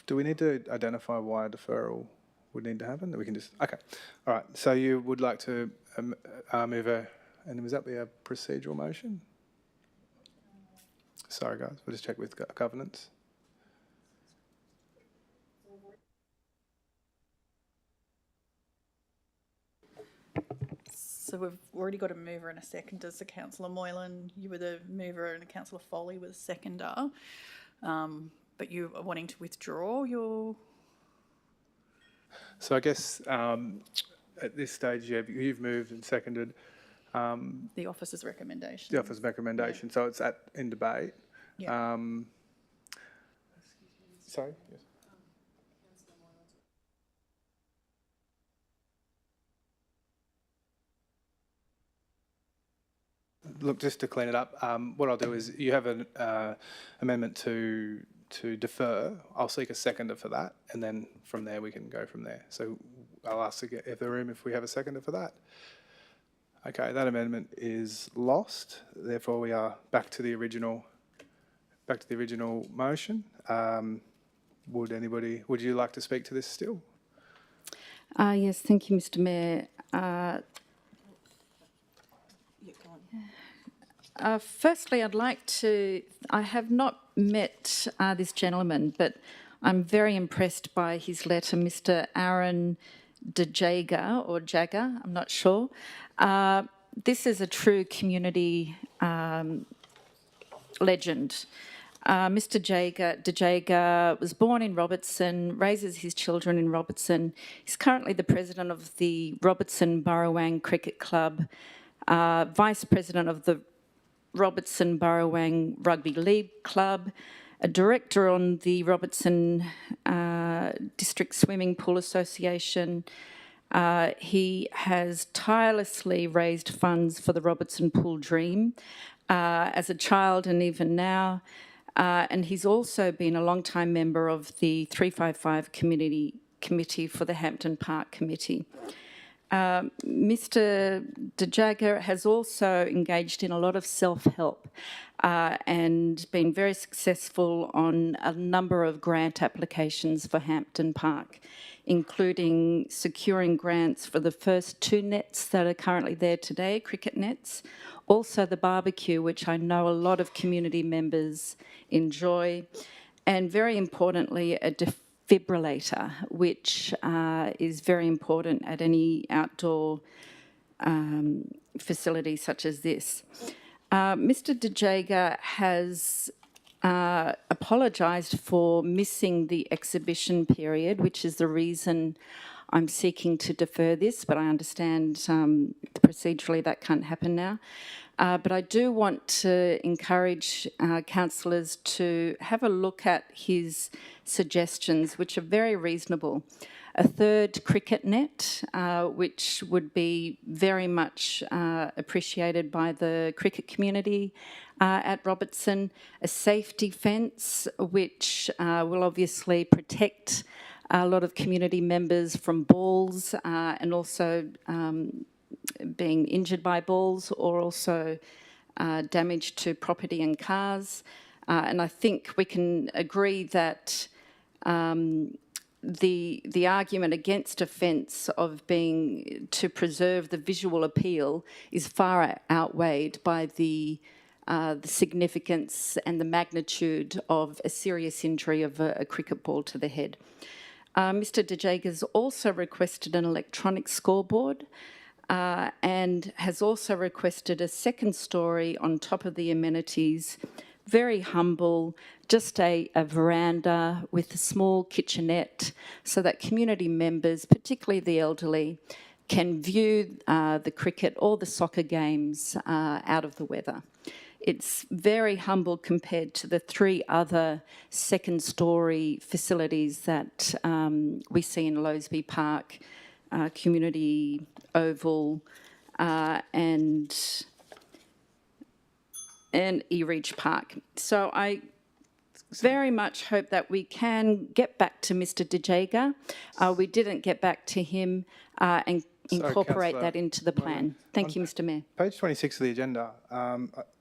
Speaker 1: do we need to identify why a deferral would need to happen? We can just, okay. All right. So you would like to move and would that be a procedural motion? Sorry, guys. We'll just check with governance.
Speaker 7: So we've already got a mover and a seconder. So Councillor Moylan, you were the mover, and Councillor Foley was the seconder. but you are wanting to withdraw your...
Speaker 1: So I guess at this stage, you've moved and seconded
Speaker 7: the officer's recommendation.
Speaker 1: the officer's recommendation, so it's in debate.
Speaker 7: Yeah.
Speaker 1: Sorry? Yes. Look, just to clean it up, what I'll do is you have an amendment to defer. I'll seek a seconder for that, and then from there we can go from there. So I'll ask the room if we have a seconder for that. Okay, that amendment is lost. Therefore, we are back to the original motion. Would you like to speak to this still?
Speaker 2: Yes, thank you, Mr. Mayor. Firstly, I have not met this gentleman, but I'm very impressed by his letter, Mr. Aaron DeJager, or Jagger, I'm not sure. This is a true community legend. Mr. DeJager was born in Robertson, raises his children in Robertson. He's currently the president of the Robertson Burrawang Cricket Club, vice president of the Robertson Burrawang Rugby League Club, a director on the Robertson District Swimming Pool Association. He has tirelessly raised funds for the Robertson Pool Dream as a child and even now. And he's also been a long-time member of the 355 Committee for the Hampton Park Committee. Mr. DeJager has also engaged in a lot of self-help and been very successful on a number of grant applications for Hampton Park, including securing grants for the first 2 nets that are currently there today, cricket nets, also the barbecue, which I know a lot of community members enjoy, and very importantly, a defibrillator, which is very important at any outdoor facility such as this. Mr. DeJager has apologised for missing the exhibition period, which is the reason I'm seeking to defer this, but I understand procedurally that can't happen now. But I do want to encourage councillors to have a look at his suggestions, which are very reasonable. A 3rd cricket net, which would be very much appreciated by the cricket community at Robertson. A safety fence, which will obviously protect a lot of community members from balls and also being injured by balls, or also damage to property and cars. And I think we can agree that the argument against a fence of being to preserve the visual appeal is far outweighed by the significance and the magnitude of a serious injury of a cricket ball to the head. Mr. DeJager's also requested an electronic scoreboard and has also requested a 2nd story on top of the amenities, very humble, just a veranda with a small kitchenette so that community members, particularly the elderly, can view the cricket or the soccer games out of the weather. It's very humble compared to the 3 other 2nd-storey facilities that we see in Lowsby Park, Community Oval, and E-Reach Park. So I very much hope that we can get back to Mr. DeJager. We didn't get back to him and incorporate
Speaker 1: Councillor
Speaker 2: that into the plan. Thank you, Mr. Mayor.
Speaker 1: Page 26 of the agenda,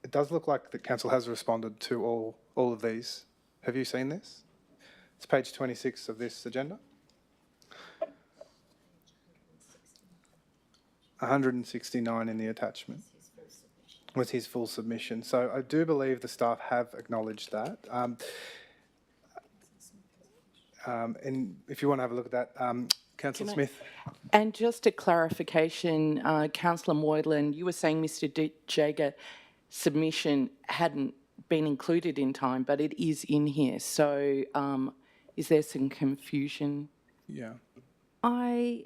Speaker 1: it does look like the council has responded to all of these. Have you seen this? It's page 26 of this agenda. 169 in the attachment was his full submission. So I do believe the staff have acknowledged that. And if you want to have a look at that, Councillor Smith.
Speaker 8: And just a clarification, Councillor Moylan, you were saying Mr. DeJager submission hadn't been included in time, but it is in here. So is there some confusion?
Speaker 1: Yeah.
Speaker 2: I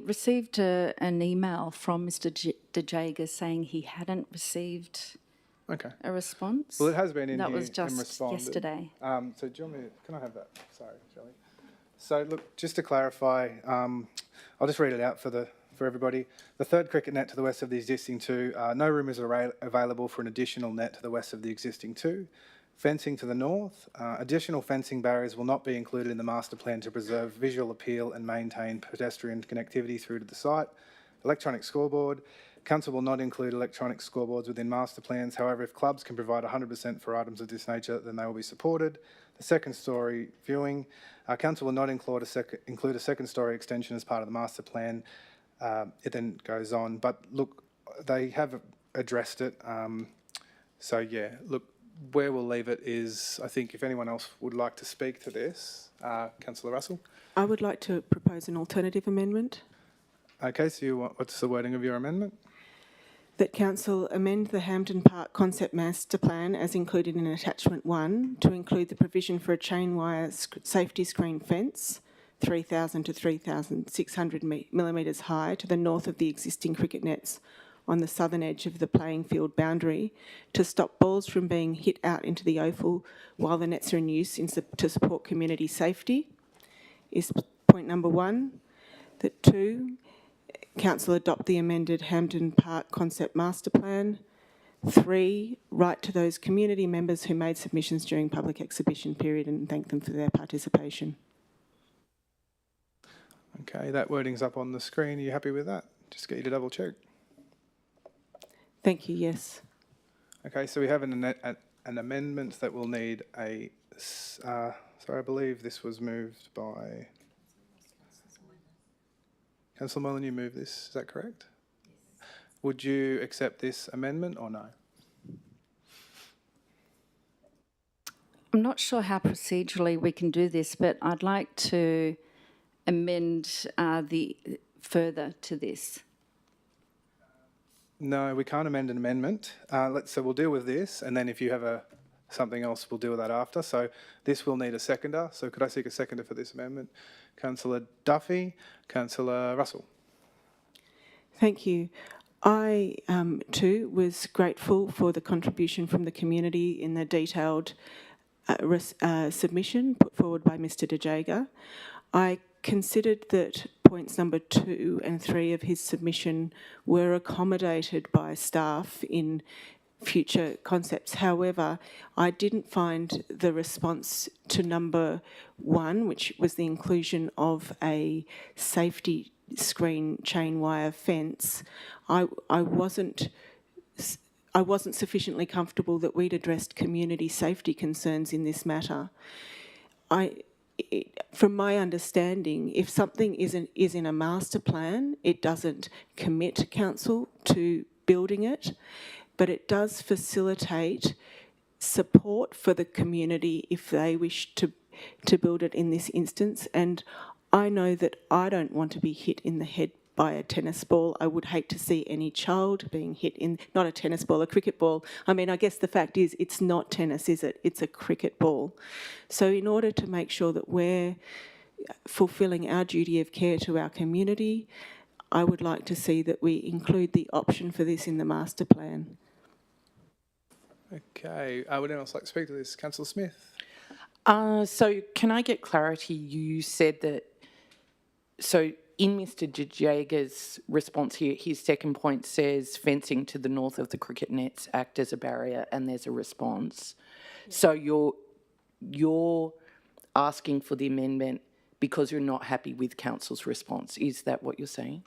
Speaker 2: received an email from Mr. De Jager saying he hadn't received
Speaker 1: Okay.
Speaker 2: a response.
Speaker 1: Well, it has been in
Speaker 2: That
Speaker 1: here
Speaker 2: was
Speaker 1: and
Speaker 2: just
Speaker 1: responded.
Speaker 2: yesterday.
Speaker 1: So do you want me to, can I have that? Sorry, Shelley. So look, just to clarify, I'll just read it out for everybody. The third cricket net to the west of the existing two, no room is available for an additional net to the west of the existing two. Fencing to the north, additional fencing barriers will not be included in the master plan to preserve visual appeal and maintain pedestrian connectivity through to the site. Electronic scoreboard, council will not include electronic scoreboards within master plans. However, if clubs can provide 100% for items of this nature, then they will be supported. The second story viewing, council will not include a second story extension as part of the master plan. It then goes on, but look, they have addressed it. So yeah, look, where we'll leave it is, I think if anyone else would like to speak to this, Councillor Russell.
Speaker 5: I would like to propose an alternative amendment.
Speaker 1: Okay, so what's the wording of your amendment?
Speaker 5: That council amend the Hampton Park concept master plan as included in attachment 1 to include the provision for a chain wire safety screen fence 3,000 to 3,600 millimetres high to the north of the existing cricket nets on the southern edge of the playing field boundary to stop balls from being hit out into the oval while the nets are in use to support community safety, is point number 1. That 2, council adopt the amended Hampton Park concept master plan. 3, write to those community members who made submissions during public exhibition period and thank them for their participation.
Speaker 1: Okay, that wording's up on the screen. Are you happy with that? Just get you to double check.
Speaker 5: Thank you, yes.
Speaker 1: Okay, so we have an amendment that will need a, sorry, I believe this was moved by Councillor Moylan, you moved this, is that correct? Yes. Would you accept this amendment or no?
Speaker 2: I'm not sure how procedurally we can do this, but I'd like to amend further to this.
Speaker 1: No, we can't amend an amendment. So we'll deal with this, and then if you have something else, we'll deal with that after. So this will need a seconder. So could I seek a seconder for this amendment? Councillor Duffy, Councillor Russell.
Speaker 5: Thank you. I, too, was grateful for the contribution from the community in the detailed submission put forward by Mr De Jager. I considered that points number 2 and 3 of his submission were accommodated by staff in future concepts. However, I didn't find the response to number 1, which was the inclusion of a safety screen chain wire fence. I wasn't sufficiently comfortable that we'd addressed community safety concerns in this matter. From my understanding, if something is in a master plan, it doesn't commit council to building it, but it does facilitate support for the community if they wish to build it in this instance. And I know that I don't want to be hit in the head by a tennis ball. I would hate to see any child being hit in, not a tennis ball, a cricket ball. I mean, I guess the fact is it's not tennis, is it? It's a cricket ball. So in order to make sure that we're fulfilling our duty of care to our community, I would like to see that we include the option for this in the master plan.
Speaker 1: Okay, would anyone else like to speak to this? Councillor Smith.
Speaker 8: So can I get clarity? You said that, so in Mr De Jager's response here, his second point says fencing to the north of the cricket nets act as a barrier, and there's a response. Yeah. So you're asking for the amendment because you're not happy with council's response. Is that what you're saying?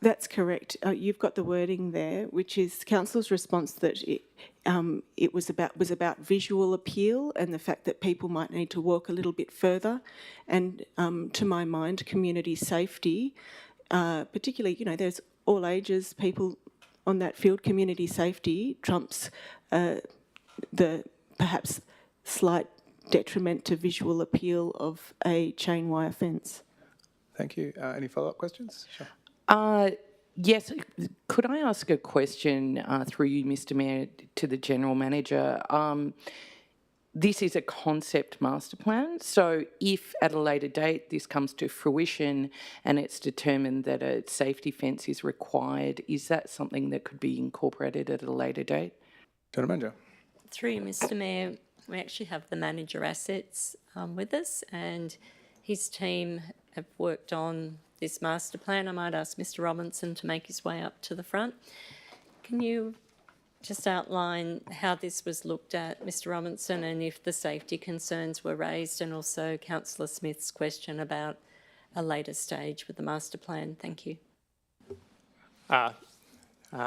Speaker 5: That's correct. You've got the wording there, which is council's response that it was about visual appeal and the fact that people might need to walk a little bit further, and to my mind, community safety, particularly, there's all ages people on that field. Community safety trumps the perhaps slight detriment to visual appeal of a chain wire fence.
Speaker 1: Thank you. Any follow-up questions? Sure.
Speaker 8: Yes, could I ask a question through you, Mr Mayor, to the General Manager? This is a concept master plan, so if at a later date this comes to fruition and it's determined that a safety fence is required, is that something that could be incorporated at a later date?
Speaker 1: General Manager.
Speaker 3: Through you, Mr Mayor, we actually have the manager assets with us, and his team have worked on this master plan. I might ask Mr Robinson to make his way up to the front. Can you just outline how this was looked at, Mr Robinson, and if the safety concerns were raised, and also Councillor Smith's question about a later stage with the master plan? Thank you.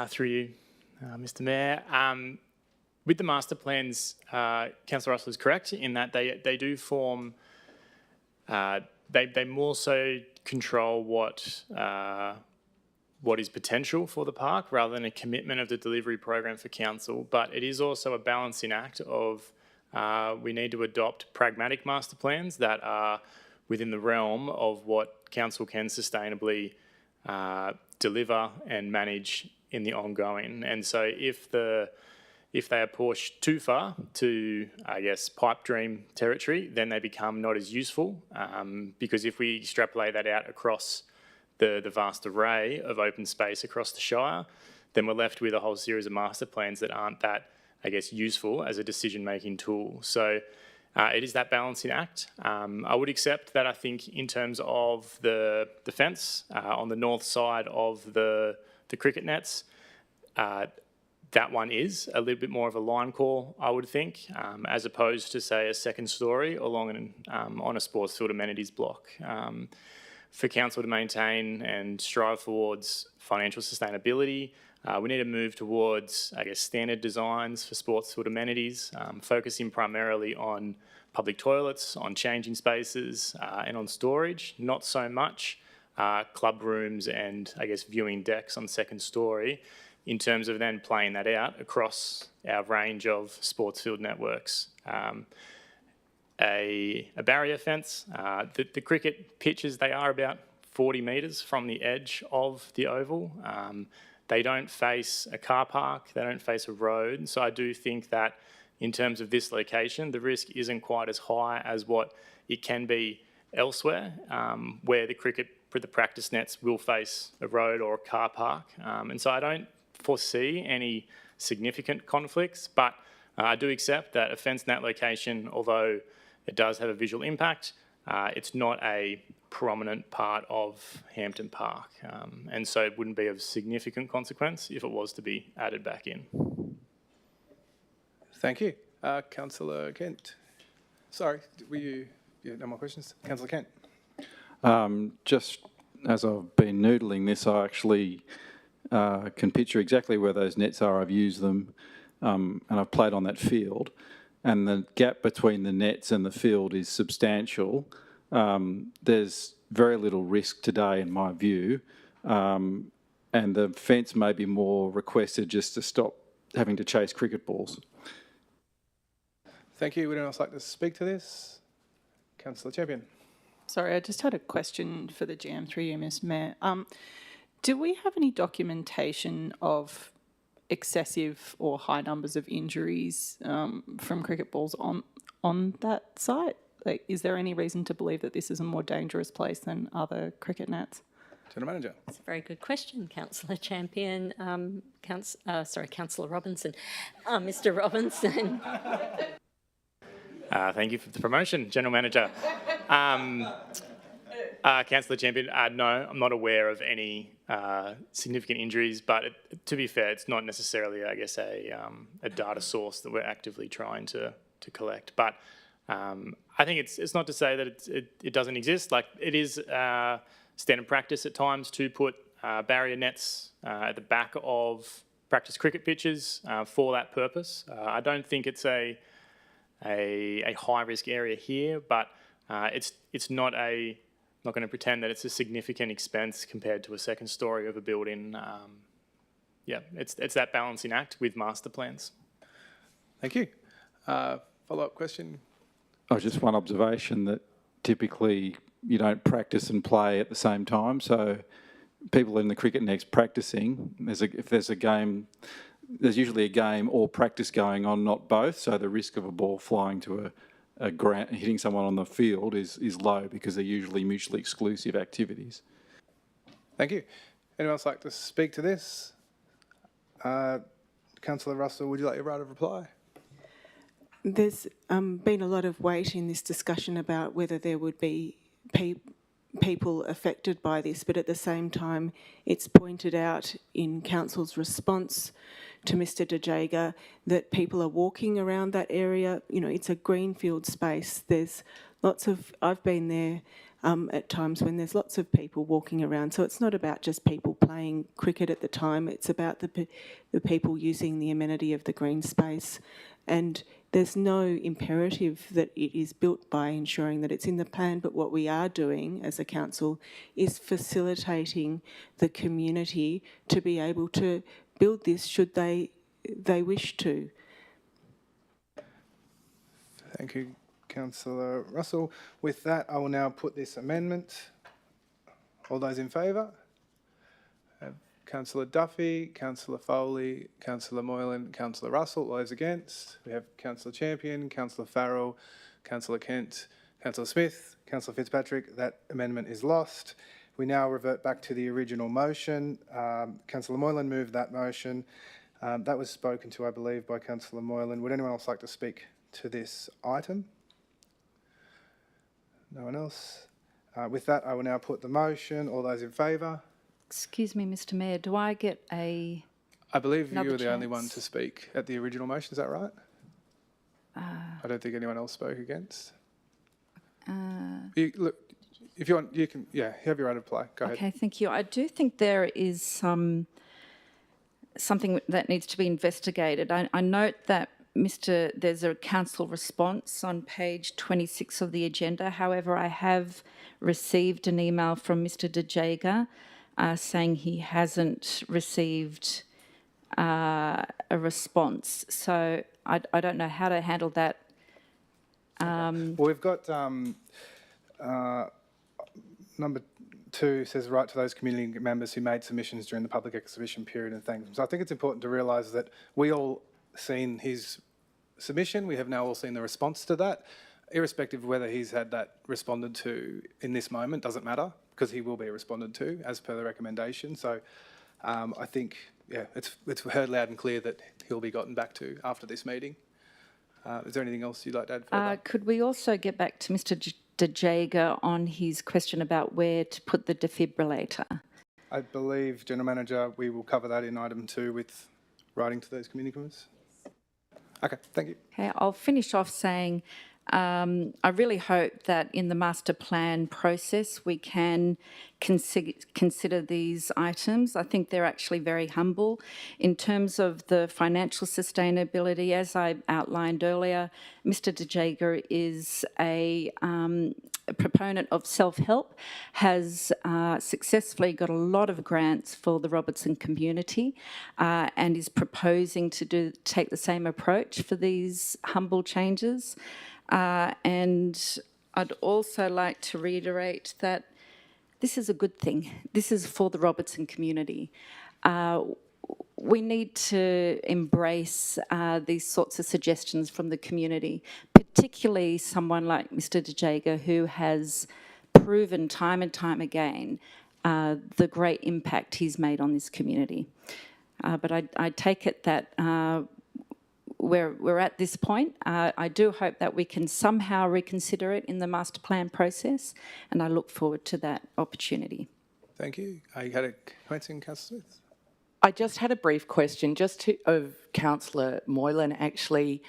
Speaker 11: Through you, Mr Mayor. With the master plans, Councillor Russell is correct in that they do form, they more so control what is potential for the park rather than a commitment of the delivery program for council. But it is also a balancing act of we need to adopt pragmatic master plans that are within the realm of what council can sustainably deliver and manage in the ongoing. And so if they are pushed too far to, I guess, pipe dream territory, then they become not as useful, because if we extrapolate that out across the vast array of open space across the Shire, then we're left with a whole series of master plans that aren't that, I guess, useful as a decision-making tool. So it is that balancing act. I would accept that I think in terms of the fence on the north side of the cricket nets, that one is a little bit more of a line call, I would think, as opposed to, say, a second story along on a sports field amenities block. For council to maintain and strive towards financial sustainability, we need to move towards, I guess, standard designs for sports field amenities, focusing primarily on public toilets, on changing spaces, and on storage, not so much club rooms and, I guess, viewing decks on second story, in terms of then playing that out across our range of sports field networks. A barrier fence, the cricket pitches, they are about 40 metres from the edge of the oval. They don't face a car park, they don't face a road. So I do think that in terms of this location, the risk isn't quite as high as what it can be elsewhere, where the practice nets will face a road or a car park. And so I don't foresee any significant conflicts, but I do accept that a fence in that location, although it does have a visual impact, it's not a prominent part of Hampton Park. And so it wouldn't be of significant consequence if it was to be added back in.
Speaker 1: Thank you. Councillor Kent. Sorry, you had no more questions? Councillor Kent.
Speaker 12: Just as I've been noodling this, I actually can picture exactly where those nets are. I've used them and I've played on that field. And the gap between the nets and the field is substantial. There's very little risk today, in my view, and the fence may be more requested just to stop having to chase cricket balls.
Speaker 1: Thank you. Would anyone else like to speak to this? Councillor Champion.
Speaker 9: Sorry, I just had a question for the GM through you, Ms Mayor. Do we have any documentation of excessive or high numbers of injuries from cricket balls on that site? Like, is there any reason to believe that this is a more dangerous place than other cricket nets?
Speaker 1: General Manager.
Speaker 3: That's a very good question, Councillor Champion. Councillor Robinson. Mr Robinson.
Speaker 11: Thank you for the promotion, General Manager. Councillor Champion, no, I'm not aware of any significant injuries, but to be fair, it's not necessarily, I guess, a data source that we're actively trying to collect. But I think it's not to say that it doesn't exist. Like, it is standard practice at times to put barrier nets at the back of practice cricket pitches for that purpose. I don't think it's a high risk area here, but it's not a. I'm not going to pretend that it's a significant expense compared to a second story of a building. Yeah, it's that balancing act with master plans.
Speaker 1: Thank you. Follow-up question.
Speaker 12: Oh, just one observation that typically you don't practice and play at the same time. So people in the cricket nets practicing, if there's a game, there's usually a game or practice going on, not both. So the risk of a ball flying to a ground, hitting someone on the field is low because they're usually mutually exclusive activities.
Speaker 1: Thank you. Anyone else like to speak to this? Councillor Russell, would you like your right of reply?
Speaker 5: There's been a lot of weight in this discussion about whether there would be people affected by this, but at the same time, it's pointed out in Council's response to Mr De Jager that people are walking around that area. You know, it's a greenfield space. There's lots of, I've been there at times when there's lots of people walking around. So it's not about just people playing cricket at the time. It's about the people using the amenity of the green space. And there's no imperative that it is built by ensuring that it's in the plan, but what we are doing as a council is facilitating the community to be able to build this should they wish to.
Speaker 1: Thank you, Councillor Russell. With that, I will now put this amendment. All those in favour? Councillor Duffy, Councillor Foley, Councillor Moylan, Councillor Russell. All those against? We have Councillor Champion, Councillor Farrell, Councillor Kent, Councillor Smith, Councillor Fitzpatrick. That amendment is lost. We now revert back to the original motion. Councillor Moylan moved that motion. That was spoken to, I believe, by Councillor Moylan. Would anyone else like to speak to this item? No one else? With that, I will now put the motion. All those in favour?
Speaker 2: Excuse me, Mr Mayor, do I get
Speaker 1: I believe you
Speaker 2: another
Speaker 1: were the only one
Speaker 2: chance?
Speaker 1: to speak at the original motion, is that right? I don't think anyone else spoke against. Look, if you want, you can, yeah, you have your right to reply. Go ahead.
Speaker 2: Okay, thank you. I do think there is something that needs to be investigated. I note that there's a council response on page 26 of the agenda. However, I have received an email from Mr De Jager saying he hasn't received a response. So I don't know how to handle that.
Speaker 1: Well, we've got number 2 says right to those community members who made submissions during the public exhibition period and thank them. So I think it's important to realise that we all seen his submission. We have now all seen the response to that. Irrespective of whether he's had that responded to in this moment, doesn't matter, because he will be responded to as per the recommendation. So I think, yeah, it's heard loud and clear that he'll be gotten back to after this meeting. Is there anything else you'd like to add further?
Speaker 2: Could we also get back to Mr De Jager on his question about where to put the defibrillator?
Speaker 1: I believe, General Manager, we will cover that in item 2 with writing to those community members. Okay, thank you.
Speaker 2: Okay, I'll finish off saying I really hope that in the master plan process we can consider these items. I think they're actually very humble. In terms of the financial sustainability, as I outlined earlier, Mr De Jager is a proponent of self-help, has successfully got a lot of grants for the Robertson community and is proposing to take the same approach for these humble changes. And I'd also like to reiterate that this is a good thing. This is for the Robertson community. We need to embrace these sorts of suggestions from the community, particularly someone like Mr De Jager, who has proven time and time again the great impact he's made on this community. But I take it that we're at this point. I do hope that we can somehow reconsider it in the master plan process, and I look forward to that opportunity.
Speaker 1: Thank you. You had a question, Councillor Smith?
Speaker 8: I just had a brief question of Councillor Moylan, actually,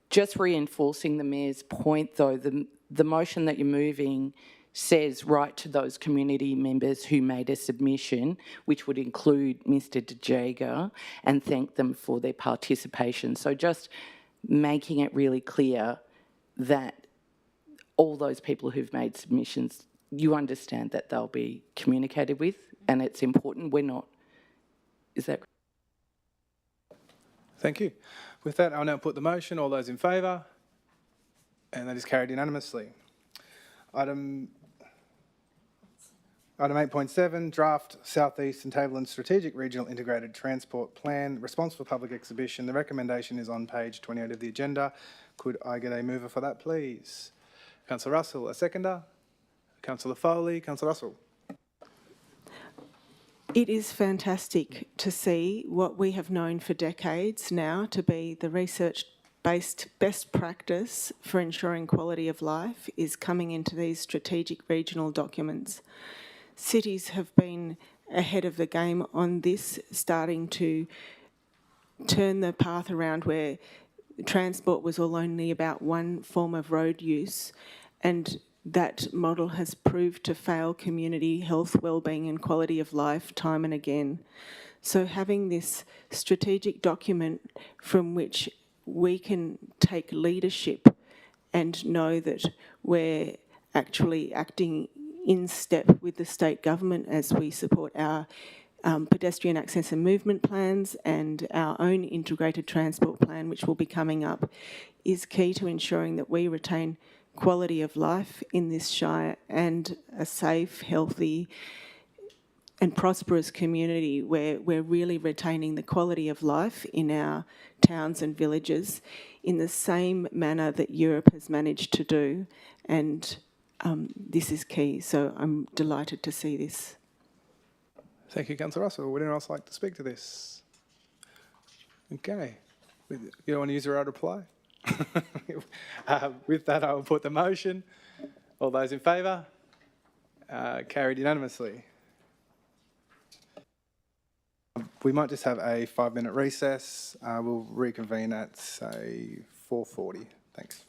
Speaker 8: just reinforcing the Mayor's point, though. The motion that you're moving says right to those community members who made a submission, which would include Mr De Jager, and thank them for their participation. So just making it really clear that all those people who've made submissions, you understand that they'll be communicated with, and it's important. We're not. Is that correct?
Speaker 1: Thank you. With that, I'll now put the motion. All those in favour? And that is carried unanimously. Item 8.7, draft South East and Tableland Strategic Regional Integrated Transport Plan, response for public exhibition. The recommendation is on page 28 of the agenda. Could I get a mover for that, please? Councillor Russell, a seconder. Councillor Foley, Councillor Russell.
Speaker 5: It is fantastic to see what we have known for decades now to be the research-based best practice for ensuring quality of life is coming into these strategic regional documents. Cities have been ahead of the game on this, starting to turn the path around where transport was all only about one form of road use, and that model has proved to fail community health, wellbeing and quality of life time and again. So having this strategic document from which we can take leadership and know that we're actually acting in step with the state government as we support our pedestrian access and movement plans and our own integrated transport plan, which will be coming up, is key to ensuring that we retain quality of life in this shire and a safe, healthy and prosperous community where we're really retaining the quality of life in our towns and villages in the same manner that Europe has managed to do. And this is key. So I'm delighted to see this.
Speaker 1: Thank you, Councillor Russell. Would anyone else like to speak to this? Okay. You don't want to use your right reply? With that, I will put the motion. All those in favour? Carried unanimously. We might just have a 5-minute recess. We'll reconvene at, say, 4:40. Thanks.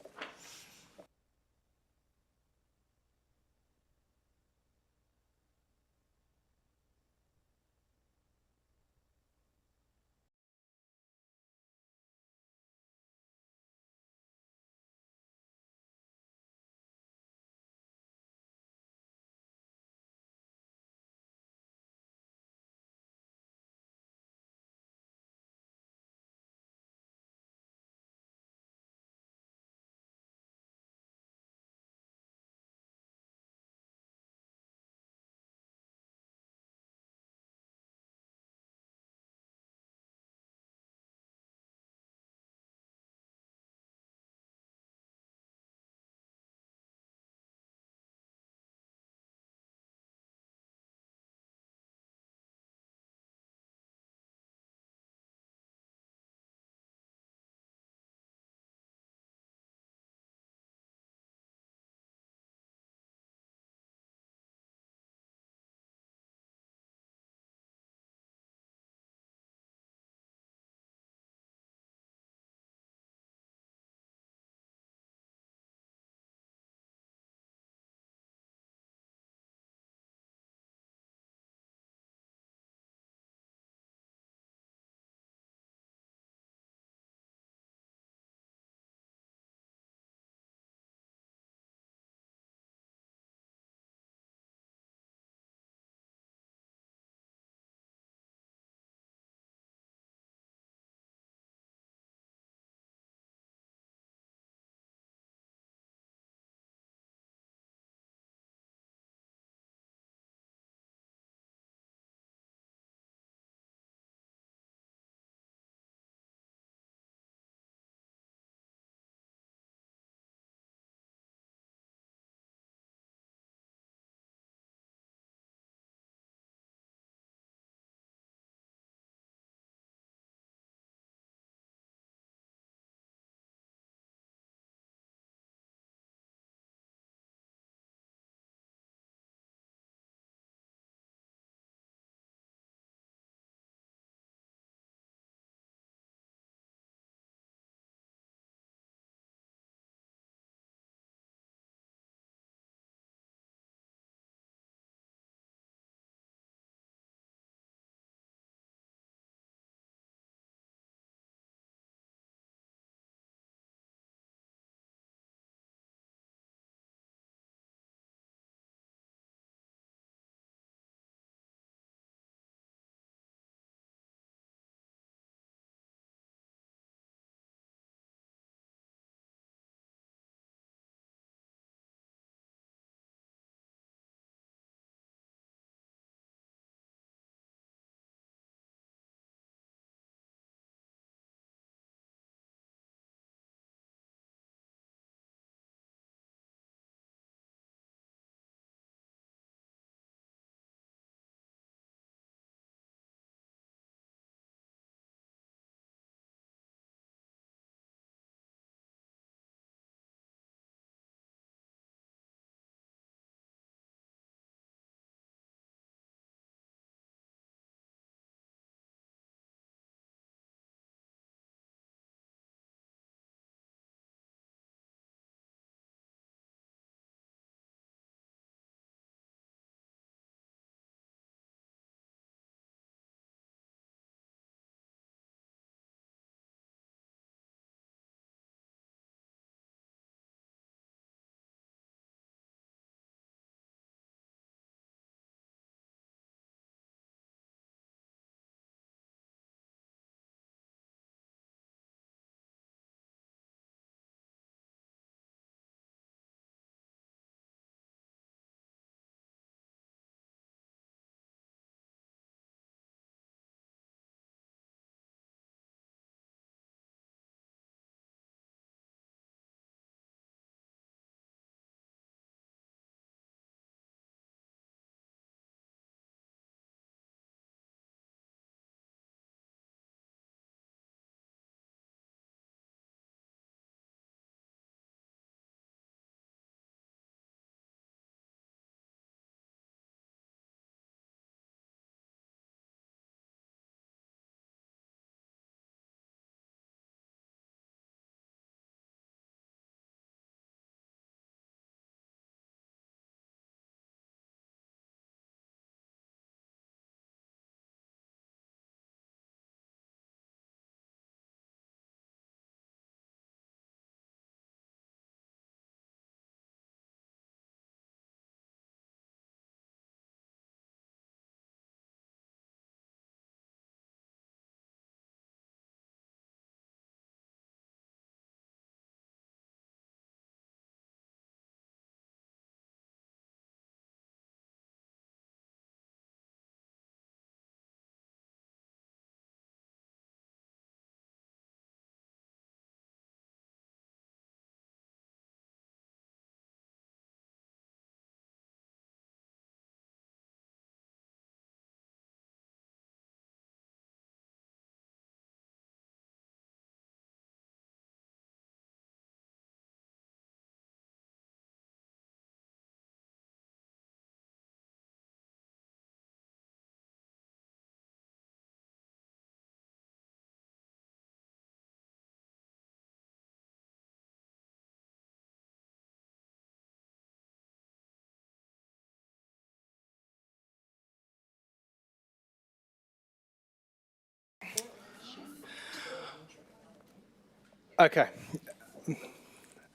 Speaker 1: Okay.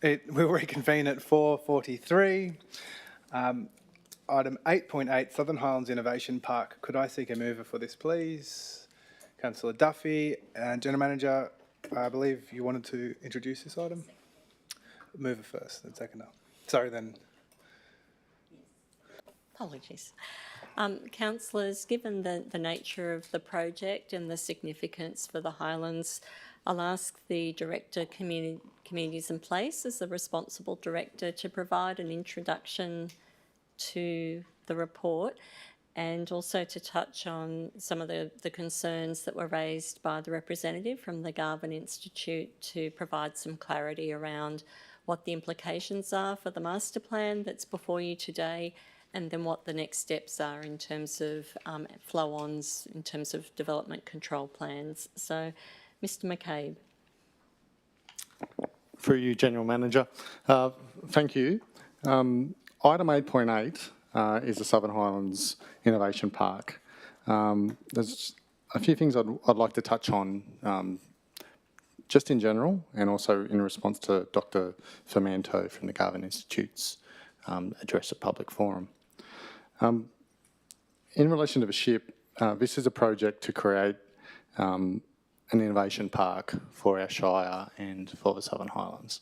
Speaker 1: It will reconvene at 4:43. Item 8.8, Southern Highlands Innovation Park. Could I seek a mover for this, please? Councillor Duffy. And General Manager, I believe you wanted to introduce this item? Mover first, then seconder. Sorry, then.
Speaker 3: Apologies. Councillors, given the nature of the project and the significance for the Highlands, I'll ask the Director Communities and Place as the responsible director to provide an introduction to the report and also to touch on some of the concerns that were raised by the representative from the Garvan Institute to provide some clarity around what the implications are for the master plan that's before you today, and then what the next steps are in terms of flow-ons, in terms of development control plans. So, Mr McCabe.
Speaker 6: Through you, General Manager. Thank you. Item 8.8 is the Southern Highlands Innovation Park. There's a few things I'd like to touch on just in general, and also in response to Dr. Fermanto from the Garvan Institute's address at Public Forum. In relation to the ship, this is a project to create an innovation park for our Shire and for the Southern Highlands.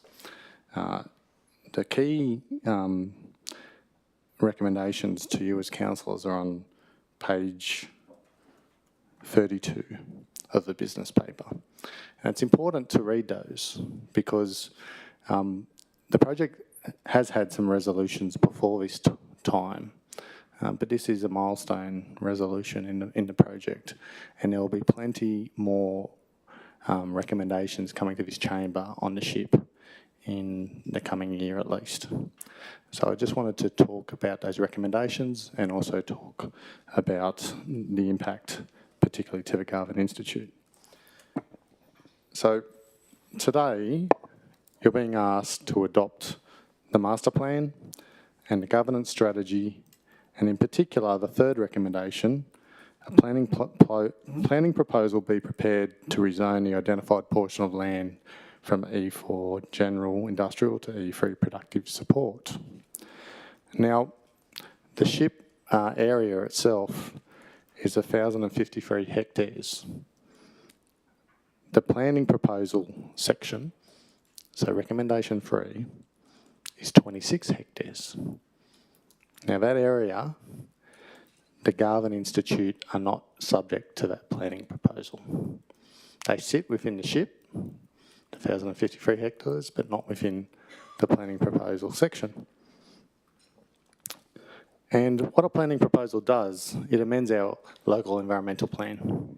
Speaker 6: The key recommendations to you as councillors are on page 32 of the business paper. And it's important to read those because the project has had some resolutions before this time, but this is a milestone resolution in the project, and there will be plenty more recommendations coming to this chamber on the ship in the coming year at least. So I just wanted to talk about those recommendations and also talk about the impact, particularly to the Garvan Institute. So today, you're being asked to adopt the master plan and the governance strategy, and in particular, the third recommendation, a planning proposal be prepared to rezone the identified portion of land from E4 general industrial to E3 productive support. Now, the ship area itself is 1,053 hectares. The planning proposal section, so recommendation 3, is 26 hectares. Now that area, the Garvan Institute are not subject to that planning proposal. They sit within the ship, the 1,053 hectares, but not within the planning proposal section. And what a planning proposal does, it amends our local environmental plan.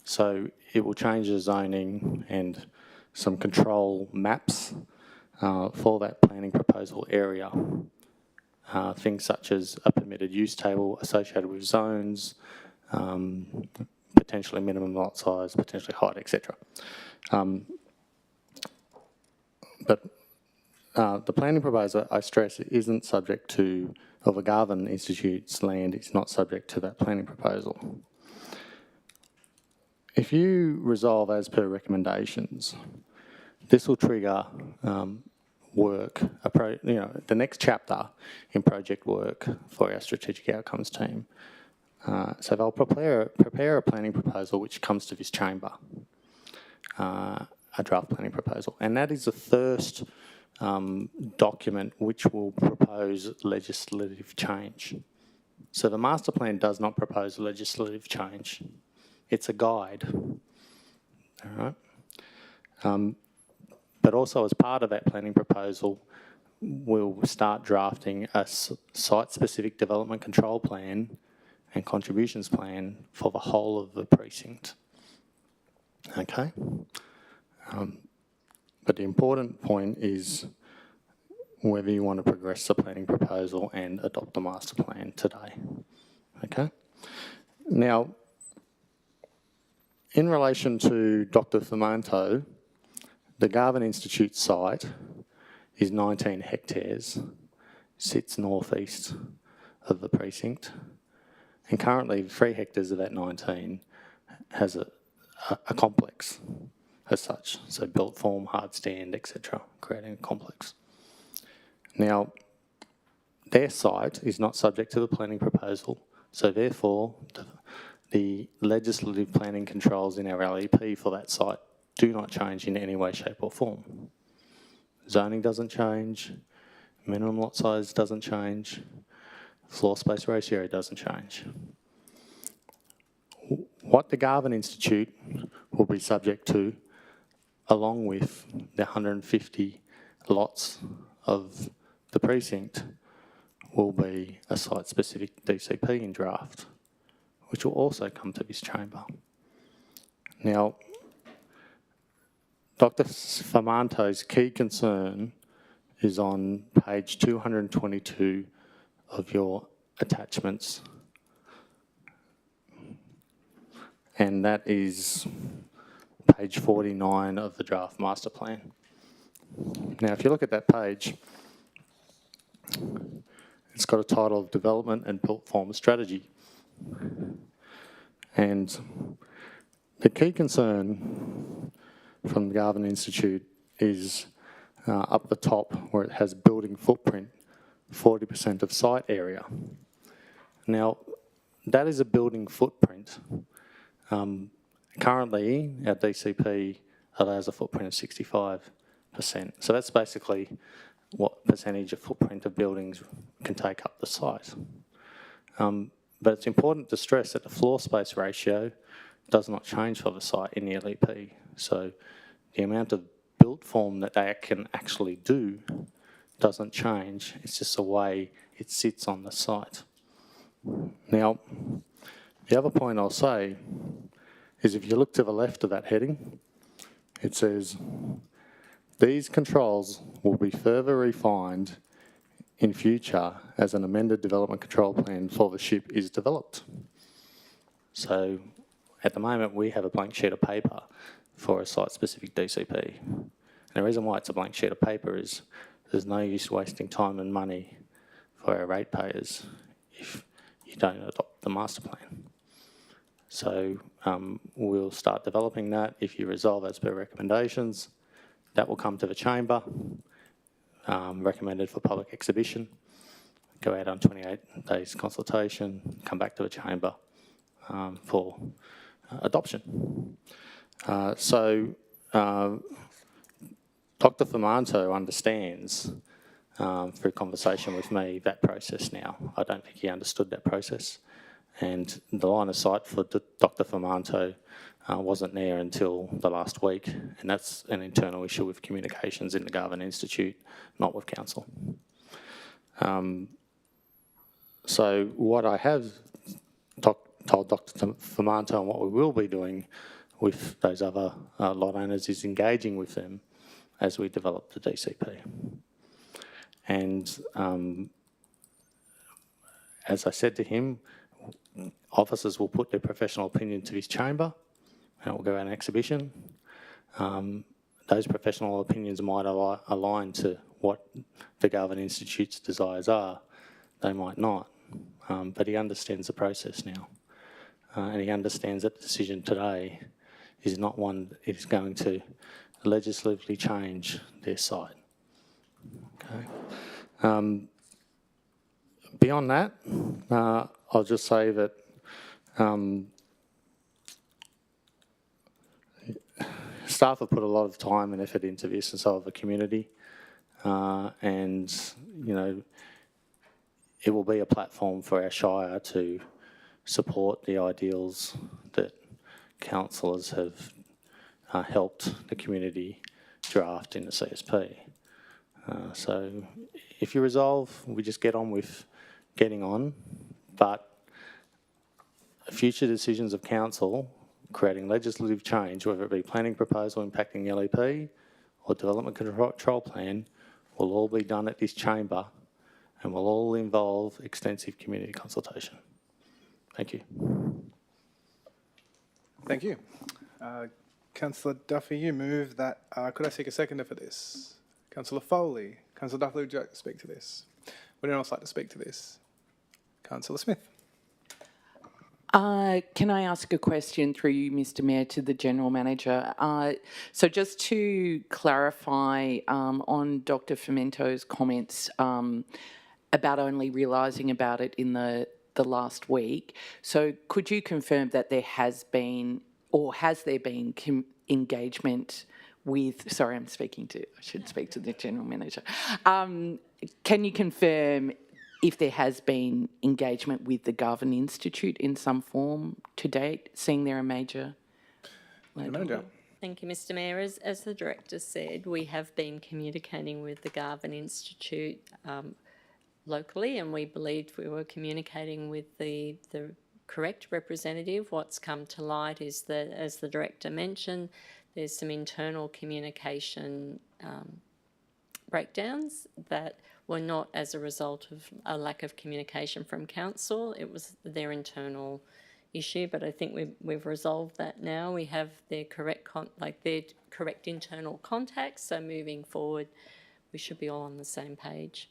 Speaker 6: So it will change the zoning and some control maps for that planning proposal area. Things such as a permitted use table associated with zones, potentially minimum lot size, potentially height, etc. But the planning proposal, I stress, isn't subject to, or the Garvan Institute's land is not subject to that planning proposal. If you resolve as per recommendations, this will trigger work, the next chapter in project work for our strategic outcomes team. So they'll prepare a planning proposal which comes to this chamber, a draft planning proposal, and that is the first document which will propose legislative change. So the master plan does not propose legislative change. It's a guide, all right? But also as part of that planning proposal, we'll start drafting a site-specific development control plan and contributions plan for the whole of the precinct, okay? But the important point is whether you want to progress the planning proposal and adopt the master plan today, okay? Now, in relation to Dr. Fermanto, the Garvan Institute site is 19 hectares, sits northeast of the precinct, and currently 3 hectares of that 19 has a complex. as such. So built form, hard stand, etc., creating a complex. Now, their site is not subject to the planning proposal, so therefore the legislative planning controls in our LEP for that site do not change in any way, shape or form. Zoning doesn't change, minimum lot size doesn't change, floor space ratio doesn't change. What the Garvan Institute will be subject to, along with the 150 lots of the precinct, will be a site-specific DCP in draft, which will also come to this chamber. Now, Dr. Famanto's key concern is on page 222 of your attachments, and that is page 49 of the draft master plan. Now, if you look at that page, it's got a title of Development and Built Form Strategy. And the key concern from the Garvan Institute is up the top where it has building footprint, 40% of site area. Now, that is a building footprint. Currently, our DCP allows a footprint of 65%. So that's basically what percentage of footprint of buildings can take up the site. But it's important to stress that the floor space ratio does not change for the site in the LEP. So the amount of built form that they can actually do doesn't change. It's just the way it sits on the site. Now, the other point I'll say is if you look to the left of that heading, it says, these controls will be further refined in future as an amended development control plan for the SHIP is developed. So at the moment we have a blank sheet of paper for a site-specific DCP. And the reason why it's a blank sheet of paper is there's no use wasting time and money for our ratepayers if you don't adopt the master plan. So we'll start developing that. If you resolve as per recommendations, that will come to the chamber, recommended for public exhibition, go out on 28 days consultation, come back to the chamber for adoption. So Dr. Famanto understands through conversation with me that process now. I don't think he understood that process. And the line of sight for Dr. Famanto wasn't there until the last week, and that's an internal issue with communications in the Garvan Institute, not with council. So what I have told Dr. Famanto and what we will be doing with those other lot owners is engaging with them as we develop the DCP. And as I said to him, officers will put their professional opinion to his chamber and it will go out an exhibition. Those professional opinions might align to what the Garvan Institute's desires are. They might not, but he understands the process now. And he understands that the decision today is not one that is going to legislatively change their site. Okay. Beyond that, I'll just say that staff have put a lot of time and effort into this, and so have the community. And, you know, it will be a platform for our Shire to support the ideals that councillors have helped the community draft in the CSP. So if you resolve, we just get on with getting on, but future decisions of council creating legislative change, whether it be planning proposal impacting the LEP or development control plan, will all be done at this chamber and will all involve extensive community consultation. Thank you.
Speaker 1: Thank you. Councillor Duffy, you move that. Could I seek a seconder for this? Councillor Foley. Councillor Duffy, would you like to speak to this? Would anyone else like to speak to this? Councillor Smith.
Speaker 8: Can I ask a question through you, Mr. Mayor, to the General Manager? So just to clarify on Dr. Fermento's comments about only realising about it in the last week, so could you confirm that there has been, or has there been engagement with, sorry, I should speak to the General Manager. Can you confirm if there has been engagement with the Garvan Institute in some form to date, seeing they're a major landholder?
Speaker 1: Manager.
Speaker 3: Thank you, Mr. Mayor. As the Director said, we have been communicating with the Garvan Institute locally, and we believed we were communicating with the correct representative. What's come to light is that, as the Director mentioned, there's some internal communication breakdowns that were not as a result of a lack of communication from council. It was their internal issue, but I think we've resolved that now. We have their correct internal contacts, so moving forward, we should be all on the same page.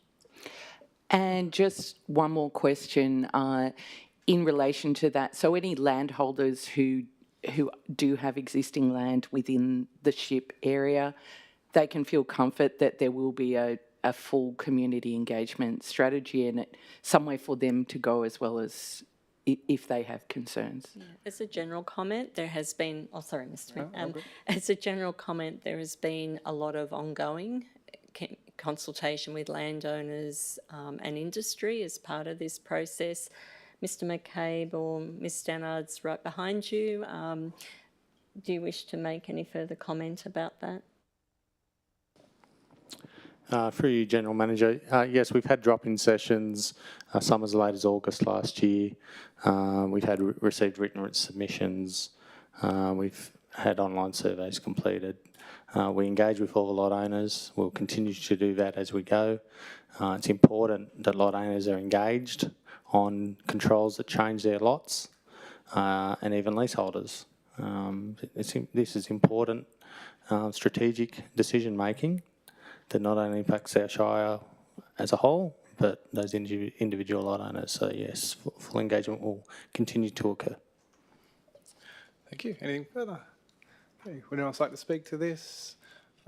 Speaker 8: And just one more question in relation to that. So any landholders who do have existing land within the ship area, they can feel comfort that there will be a full community engagement strategy and somewhere for them to go as well as if they have concerns.
Speaker 3: Yeah. As a general comment, there has been, sorry, Mr. Mayor. As a general comment, there has been a lot of ongoing consultation with landowners and industry as part of this process. Mr. McCabe or Ms. Stannard's right behind you. Do you wish to make any further comment about that?
Speaker 6: Through you, General Manager, yes, we've had drop-in sessions, some as late as August last year. We've received written submissions. We've had online surveys completed. We engage with all the lot owners. We'll continue to do that as we go. It's important that lot owners are engaged on controls that change their lots, and even leaseholders. This is important strategic decision making that not only impacts our shire as a whole, but those individual lot owners. So yes, full engagement will continue to occur.
Speaker 1: Thank you. Anything further? Okay. Would anyone else like to speak to this?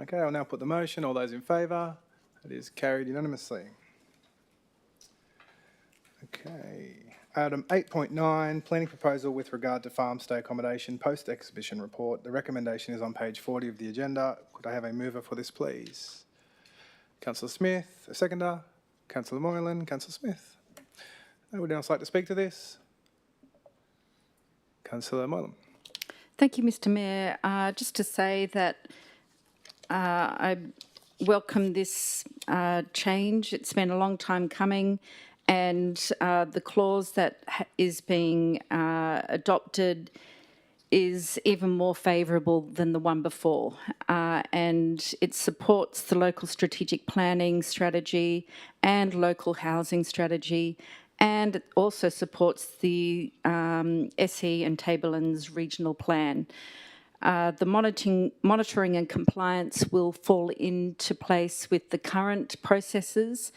Speaker 1: Okay, I'll now put the motion. All those in favour? It is carried unanimously. Okay. Item 8.9, planning proposal with regard to farm stay accommodation post-exhibition report. The recommendation is on page 40 of the agenda. Could I have a mover for this, please? Councillor Smith, a seconder. Councillor Moylan, Councillor Smith. Would anyone else like to speak to this? Councillor Moylan.
Speaker 2: Thank you, Mr. Mayor. Just to say that I welcome this change. It's been a long time coming, and the clause that is being adopted is even more favourable than the one before, and it supports the local strategic planning strategy and local housing strategy, and it also supports the SE and Tablelands regional plan. The monitoring and compliance will fall into place with the current processes,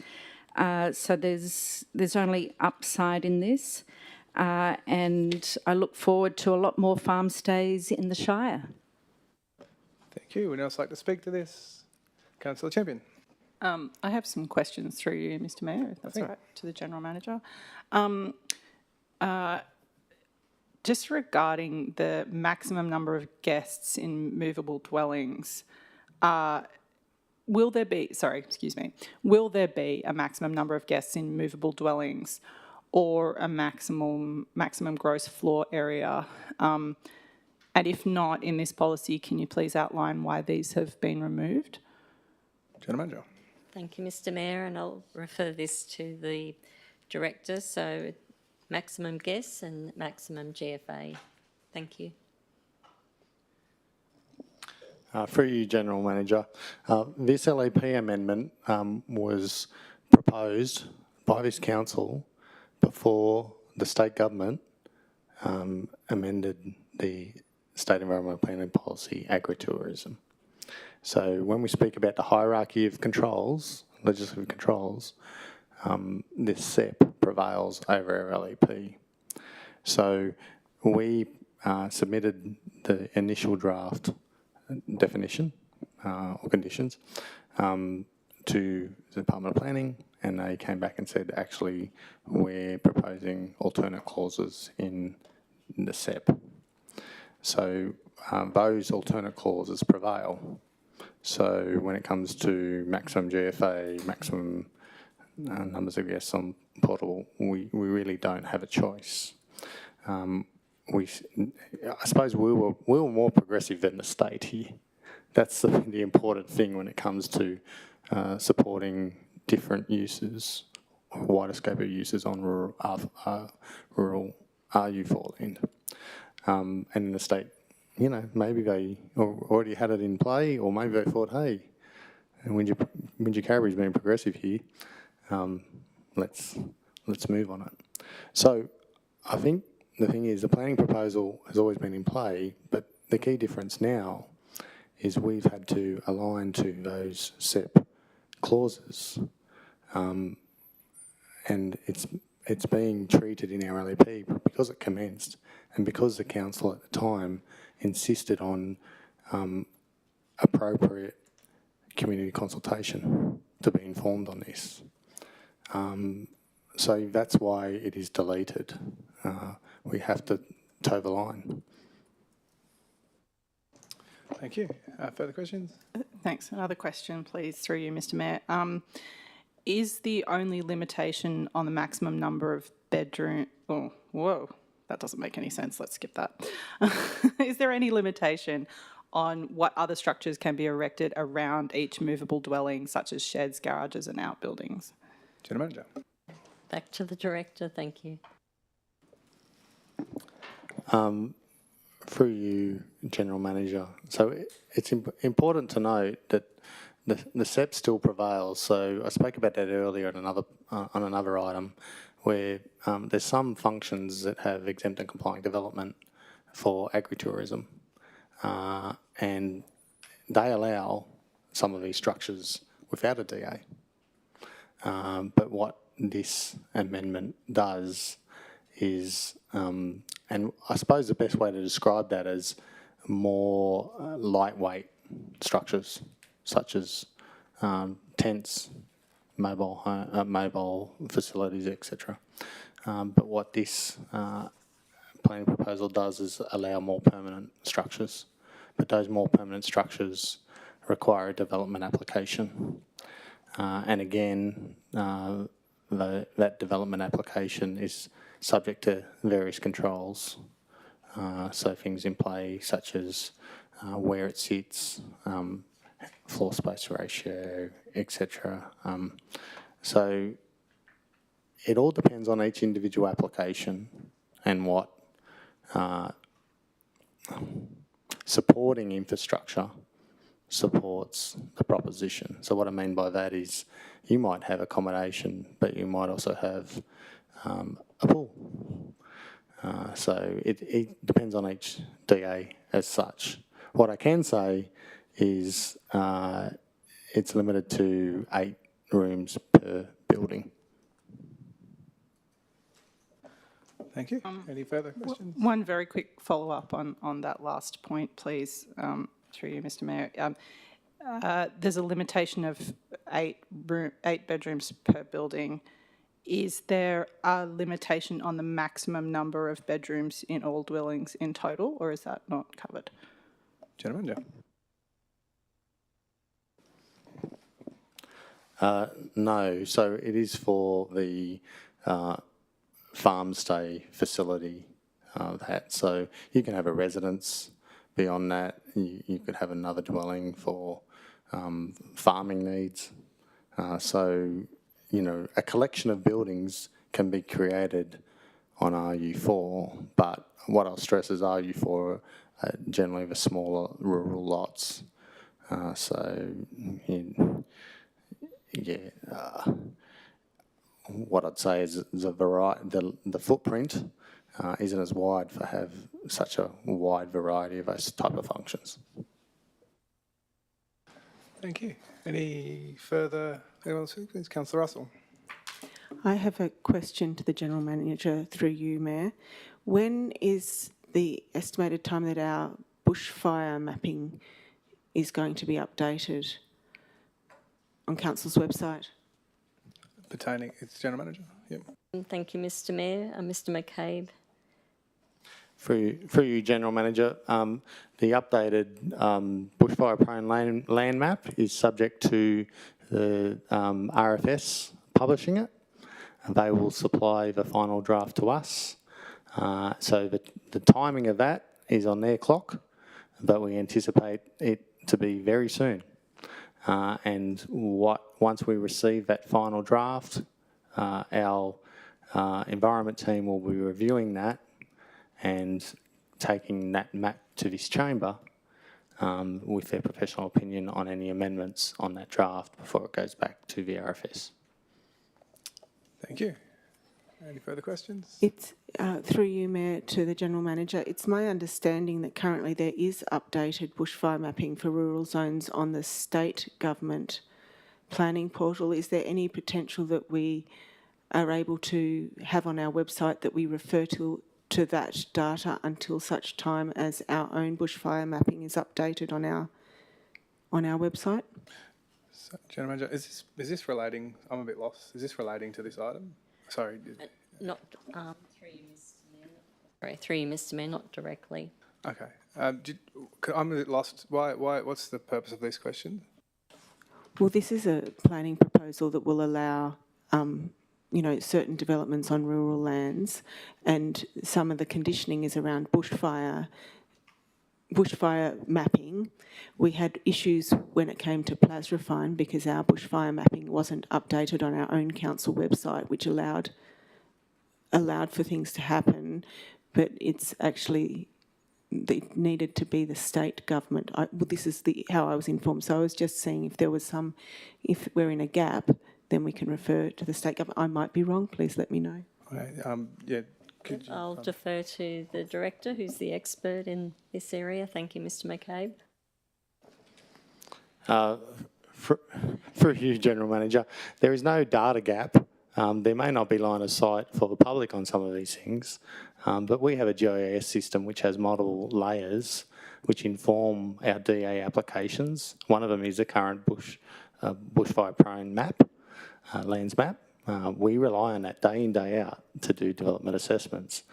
Speaker 2: so there's only upside in this. And I look forward to a lot more farm stays in the Shire.
Speaker 1: Thank you. Would anyone else like to speak to this? Councillor Champion.
Speaker 9: I have some questions through you, Mr. Mayor, if that's all right, to the General Manager. Just regarding the maximum number of guests in movable dwellings, will there be a maximum number of guests in movable dwellings, or a maximum gross floor area? And if not, in this policy, can you please outline why these have been removed?
Speaker 1: General Manager.
Speaker 3: Thank you, Mr. Mayor, and I'll refer this to the Director. So maximum guests and maximum GFA. Thank you.
Speaker 6: Through you, General Manager, this LAP amendment was proposed by this council before the state government amended the State Environmental Planning Policy agritourism. So when we speak about the hierarchy of controls, legislative controls, this SEP prevails over our LAP. So we submitted the initial draft definition or conditions to the Department of Planning, and they came back and said, actually, we're proposing alternate clauses in the SEP. So those alternate clauses prevail. So when it comes to maximum GFA, maximum numbers of guests on portable, we really don't have a choice. I suppose we were more progressive than the state here. That's the important thing when it comes to supporting different uses, a wider scope of uses on rural RU4 land. And in the state, you know, maybe they already had it in play, or maybe they thought, hey, Wingecarriby's been progressive here, let's move on it. So I think the thing is, the planning proposal has always been in play, but the key difference now is we've had to align to those SEP clauses, and it's being treated in our LEP because it commenced, and because the council at the time insisted on appropriate community consultation to be informed on this. So that's why it is deleted. We have to toe the line.
Speaker 1: Thank you. Further questions?
Speaker 9: Thanks. Another question, please, through you, Mr. Mayor. Is the only limitation on the maximum number of bedroom? Oh, whoa, that doesn't make any sense. Let's skip that. Is there any limitation on what other structures can be erected around each movable dwelling, such as sheds, garages, and outbuildings?
Speaker 1: General Manager.
Speaker 3: Back to the director, thank you.
Speaker 6: Through you, General Manager. So it's important to note that the SEP still prevails. So I spoke about that earlier on another item, where there's some functions that have exempt and complying development for agritourism, and they allow some of these structures without a DA. But what this amendment does is, and I suppose the best way to describe that is more lightweight structures, such as tents, mobile facilities, etc. But what this planning proposal does is allow more permanent structures. But those more permanent structures require a development application. And again, that development application is subject to various controls. So things in play such as where it sits, floor space ratio, etc. So it all depends on each individual application and what supporting infrastructure supports the proposition. So what I mean by that is you might have accommodation, but you might also have a pool. So it depends on each DA as such. What I can say is it's limited to 8 rooms per building.
Speaker 1: Thank you. Any further questions?
Speaker 9: One very quick follow-up on that last point, please, through you, Mr. Mayor. There's a limitation of 8 bedrooms per building. Is there a limitation on the maximum number of bedrooms in all dwellings in total, or is that not covered?
Speaker 1: Gentlemen,
Speaker 6: No, so it is for the farm stay facility. So you can have a residence beyond that. You could have another dwelling for farming needs. So, you know, a collection of buildings can be created on RU4, but what I'll stress is RU4 are generally the smaller rural lots. What I'd say is the footprint isn't as wide for have such a wide variety of those type of functions.
Speaker 1: thank you. Any further? Anyone else? Please, Councillor Russell.
Speaker 5: I have a question to the General Manager through you, Mayor. When is the estimated time that our bushfire mapping is going to be updated on Council's website?
Speaker 1: Pertaining, it's General Manager. Yep.
Speaker 3: Thank you, Mr Mayor. Mr McCabe.
Speaker 6: Through you, General Manager, the updated bushfire-prone land map is subject to the RFS publishing it. And they will supply the final draft to us. So the timing of that is on their clock, but we anticipate it to be very soon. And once we receive that final draft, our environment team will be reviewing that and taking that map to this chamber with their professional opinion on any amendments on that draft before it goes back to the RFS.
Speaker 1: Thank you. Any further questions?
Speaker 5: It's through you, Mayor, to the General Manager. It's my understanding that currently there is updated bushfire mapping for rural zones on the state government planning portal. Is there any potential that we are able to have on our website that we refer to that data until such time as our own bushfire mapping is updated on our website?
Speaker 1: So, General Manager, is this relating? I'm a bit lost. Is this relating to this item? Sorry.
Speaker 3: Not through you, Mr Mayor. Sorry, through you, Mr Mayor, not directly.
Speaker 1: Okay. I'm a bit lost. Why? What's the purpose of this question?
Speaker 5: Well, this is a planning proposal that will allow, certain developments on rural lands, and some of the conditioning is around bushfire mapping. We had issues when it came to Plasrefine because our bushfire mapping wasn't updated on our own council website, which allowed for things to happen, but it's actually it needed to be the state government. This is how I was informed. So I was just seeing if there was if we're in a gap, then we can refer to the state government. I might be wrong. Please let me know.
Speaker 1: Okay. Yeah.
Speaker 3: I'll defer to the Director, who's the expert in this area. Thank you, Mr McCabe.
Speaker 6: For you, General Manager, there is no data gap. There may not be line of sight for the public on some of these things, but we have a GIS system which has multiple layers which inform our DA applications. One of them is the current bushfire-prone map, lands map. We rely on that day in, day out to do development assessments.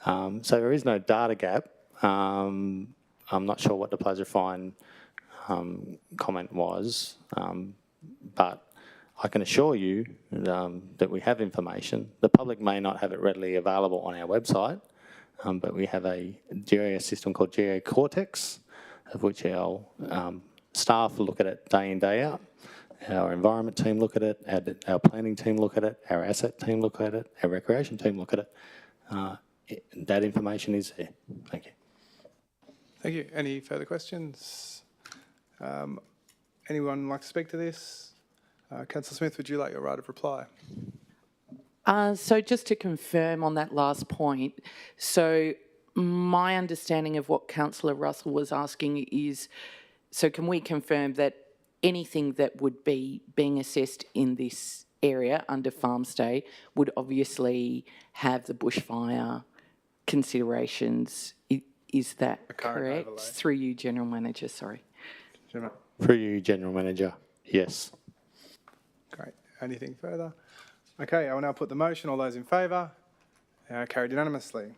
Speaker 6: So there is no data gap. I'm not sure what the Plasrefine comment was, but I can assure you that we have information. The public may not have it readily available on our website, but we have a GIS system called GeoCortex, of which our staff look at it day in, day out. Our environment team look at it, our planning team look at it, our asset team look at it, our recreation team look at it. That information is there. Thank you.
Speaker 1: Thank you. Any further questions? Anyone like to speak to this? Councillor Smith, would you like your right of reply?
Speaker 8: So just to confirm on that last point, so my understanding of what Councillor Russell was asking is, so can we confirm that anything that would be being assessed in this area under farm stay would obviously have the bushfire considerations? Is that correct?
Speaker 1: Overlay.
Speaker 8: Through you, General Manager, sorry.
Speaker 6: Through you, General Manager, yes.
Speaker 1: Great. Anything further? Okay, I will now put the motion. All those in favour? Carried unanimously.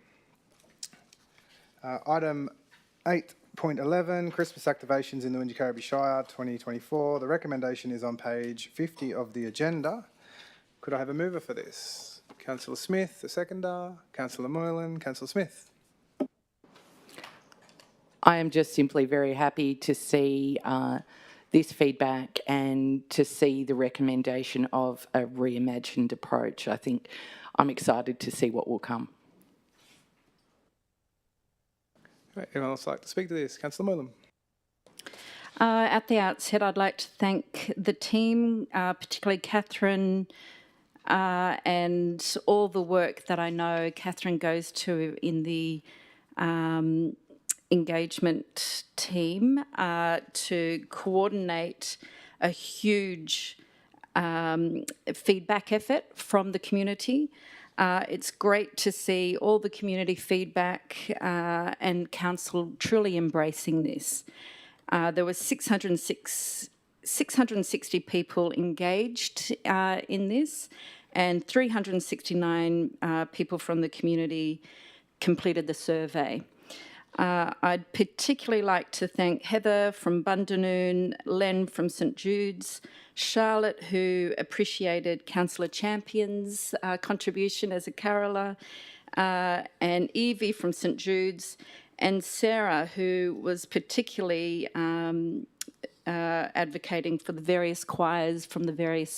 Speaker 1: Item 8.11, Christmas activations in the Wingecarribee Shire 2024. The recommendation is on page 50 of the agenda. Could I have a mover for this? Councillor Smith, a seconder. Councillor Moylan, Councillor Smith.
Speaker 8: I am just simply very happy to see this feedback and to see the recommendation of a reimagined approach. I think I'm excited to see what will come.
Speaker 1: Anyone else like to speak to this? Councillor Moylan.
Speaker 2: At the outset, I'd like to thank the team, particularly Catherine, and all the work that I know Catherine goes to in the engagement team to coordinate a huge feedback effort from the community. It's great to see all the community feedback and council truly embracing this. There were 660 people engaged in this, and 369 people from the community completed the survey. I'd particularly like to thank Heather from Bundanoon, Len from St Jude's, Charlotte, who appreciated Councillor Champion's contribution as a caroller, and Evie from St Jude's, and Sarah, who was particularly advocating for the various choirs from the various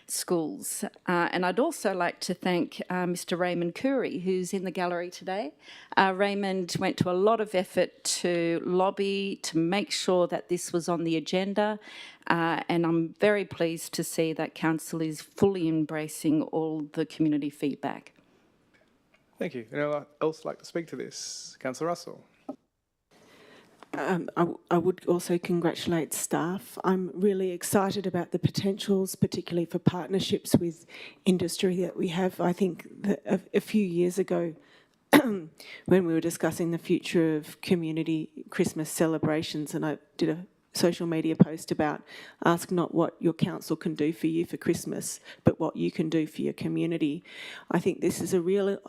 Speaker 2: schools. And I'd also like to thank Mr. Raymond Curry, who's in the gallery today. Raymond went to a lot of effort to lobby to make sure that this was on the agenda, and I'm very pleased to see that council is fully embracing all the community feedback.
Speaker 1: Thank you. Anyone else like to speak to this? Councillor Russell.
Speaker 5: I would also congratulate staff. I'm really excited about the potentials, particularly for partnerships with industry that we have. I think that a few years ago, when we were discussing the future of community Christmas celebrations, and I did a social media post about ask not what your council can do for you for Christmas, but what you can do for your community. I think this is a real...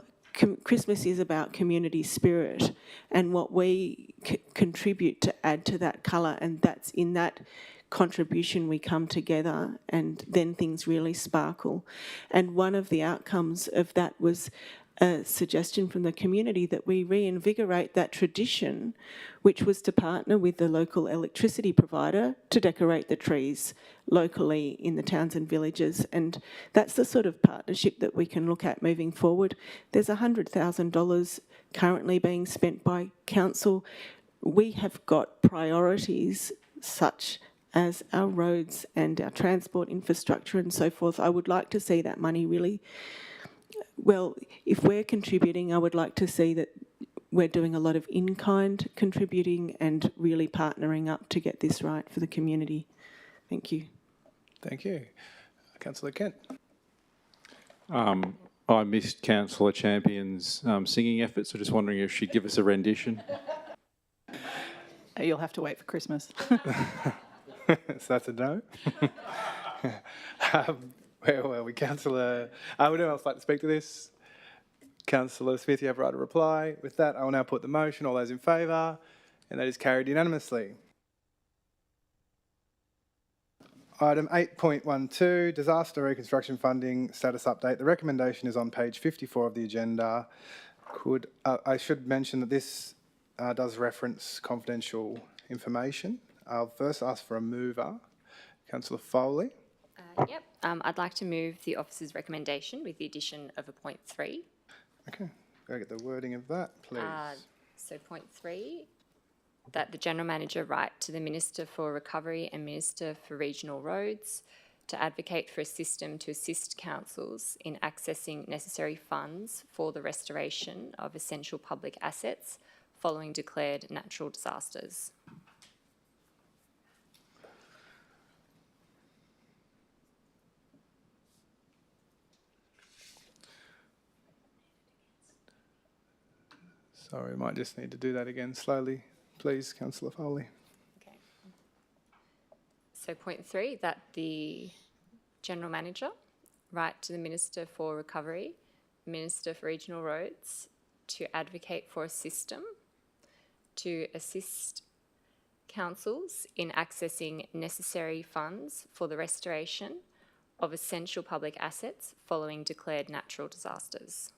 Speaker 5: Christmas is about community spirit and what we contribute to add to that colour, and that's in that contribution we come together and then things really sparkle. And one of the outcomes of that was a suggestion from the community that we reinvigorate that tradition, which was to partner with the local electricity provider to decorate the trees locally in the towns and villages. And that's the sort of partnership that we can look at moving forward. There's $100,000 currently being spent by council. We have got priorities such as our roads and our transport infrastructure and so forth. I would like to see that money really... Well, if we're contributing, I would like to see that we're doing a lot of in-kind contributing and really partnering up to get this right for the community. Thank you.
Speaker 1: Thank you. Councillor Kent.
Speaker 12: I missed Councillor Champion's singing efforts, so just wondering if she'd give us a rendition.
Speaker 9: You'll have to wait for Christmas.
Speaker 1: So that's a no. Where were we? Councillor... would anyone else like to speak to this? Councillor Smith, you have a right to reply. With that, I will now put the motion. All those in favour? And that is carried unanimously. Item 8.12, Disaster Reconstruction Funding Status Update. The recommendation is on page 54 of the agenda. I should mention that this does reference confidential information. I'll first ask for a mover. Councillor Foley.
Speaker 13: Yep. I'd like to move the officer's recommendation with the addition of a point 3.
Speaker 1: Okay, go get the wording of that, please.
Speaker 13: So point 3, that the General Manager write to the Minister for Recovery and Minister for Regional Roads to advocate for a system to assist councils in accessing necessary funds for the restoration of essential public assets following declared natural disasters.
Speaker 1: Sorry, we might just need to do that again slowly. Please, Councillor Foley.
Speaker 13: Okay. So point 3, that the General Manager write to the Minister for Recovery, Minister for Regional Roads to advocate for a system to assist councils in accessing necessary funds for the restoration of essential public assets following declared natural disasters.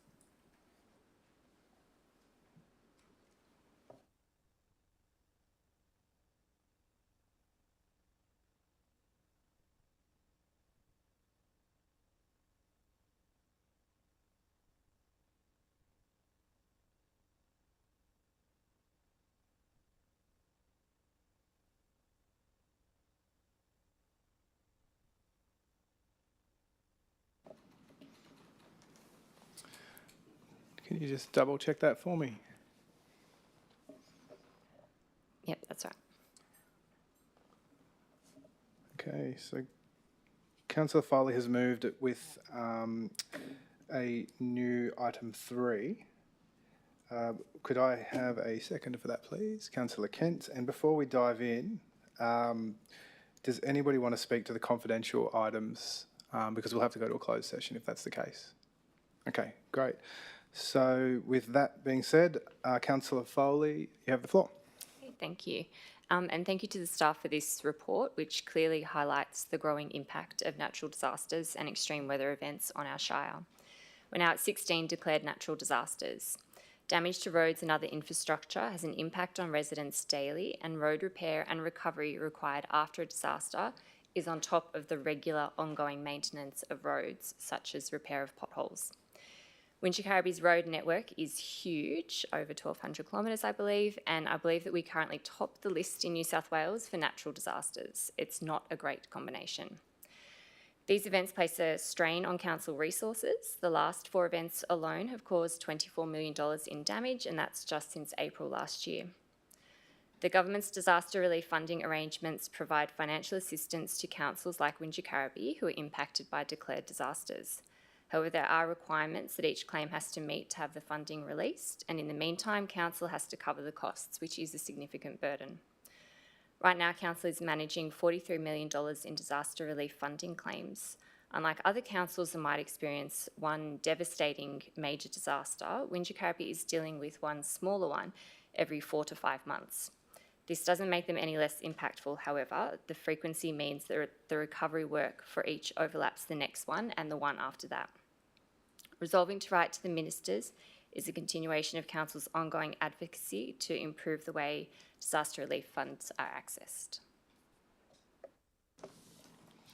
Speaker 1: Can you just double check that for me?
Speaker 13: Yep, that's right.
Speaker 1: Okay, so Councillor Foley has moved it with a new item 3. Could I have a seconder for that, please? Councillor Kent. And before we dive in, does anybody want to speak to the confidential items? Because we'll have to go to a closed session if that's the case. Okay, great. So with that being said, Councillor Foley, you have the floor.
Speaker 13: Thank you. And thank you to the staff for this report, which clearly highlights the growing impact of natural disasters and extreme weather events on our shire. We're now at 16 declared natural disasters. Damage to roads and other infrastructure has an impact on residents daily, and road repair and recovery required after a disaster is on top of the regular ongoing maintenance of roads, such as repair of potholes. Wingecarriby's road network is huge, over 1,200 kilometres, I believe, and I believe that we currently top the list in New South Wales for natural disasters. It's not a great combination. These events place a strain on council resources. The last 4 events alone have caused $24 million in damage, and that's just since April last year. The government's disaster relief funding arrangements provide financial assistance to councils like Wingecarriby who are impacted by declared disasters. However, there are requirements that each claim has to meet to have the funding released, and in the meantime, council has to cover the costs, which is a significant burden. Right now, council is managing $43 million in disaster relief funding claims. Unlike other councils that might experience one devastating major disaster, Wingecarriby is dealing with one smaller one every 4 to 5 months. This doesn't make them any less impactful, however. The frequency means that the recovery work for each overlaps the next one and the one after that. Resolving to write to the ministers is a continuation of council's ongoing advocacy to improve the way disaster relief funds are accessed.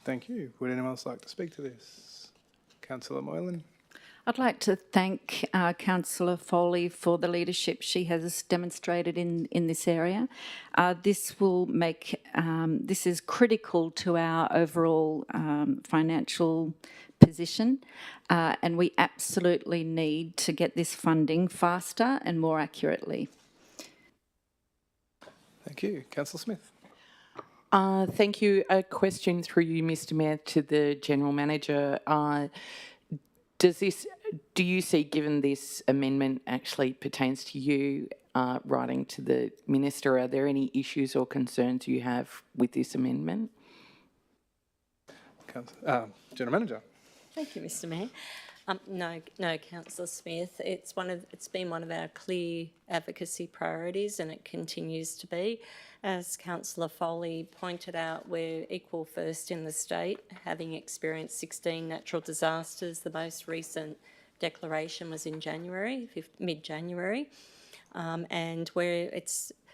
Speaker 1: Thank you. Would anyone else like to speak to this? Councillor Moylan.
Speaker 2: I'd like to thank Councillor Foley for the leadership she has demonstrated in this area. This is critical to our overall financial position, and we absolutely need to get this funding faster and more accurately.
Speaker 1: Thank you. Councillor Smith.
Speaker 8: Thank you. A question through you, Mr. Mayor, to the General Manager. Do you see, given this amendment actually pertains to you writing to the Minister, are there any issues or concerns you have with this amendment?
Speaker 1: General Manager.
Speaker 3: Thank you, Mr. Mayor. No, Councillor Smith. It's been one of our clear advocacy priorities, and it continues to be. As Councillor Foley pointed out, we're equal first in the state, having experienced 16 natural disasters. The most recent declaration was in January, mid-January, and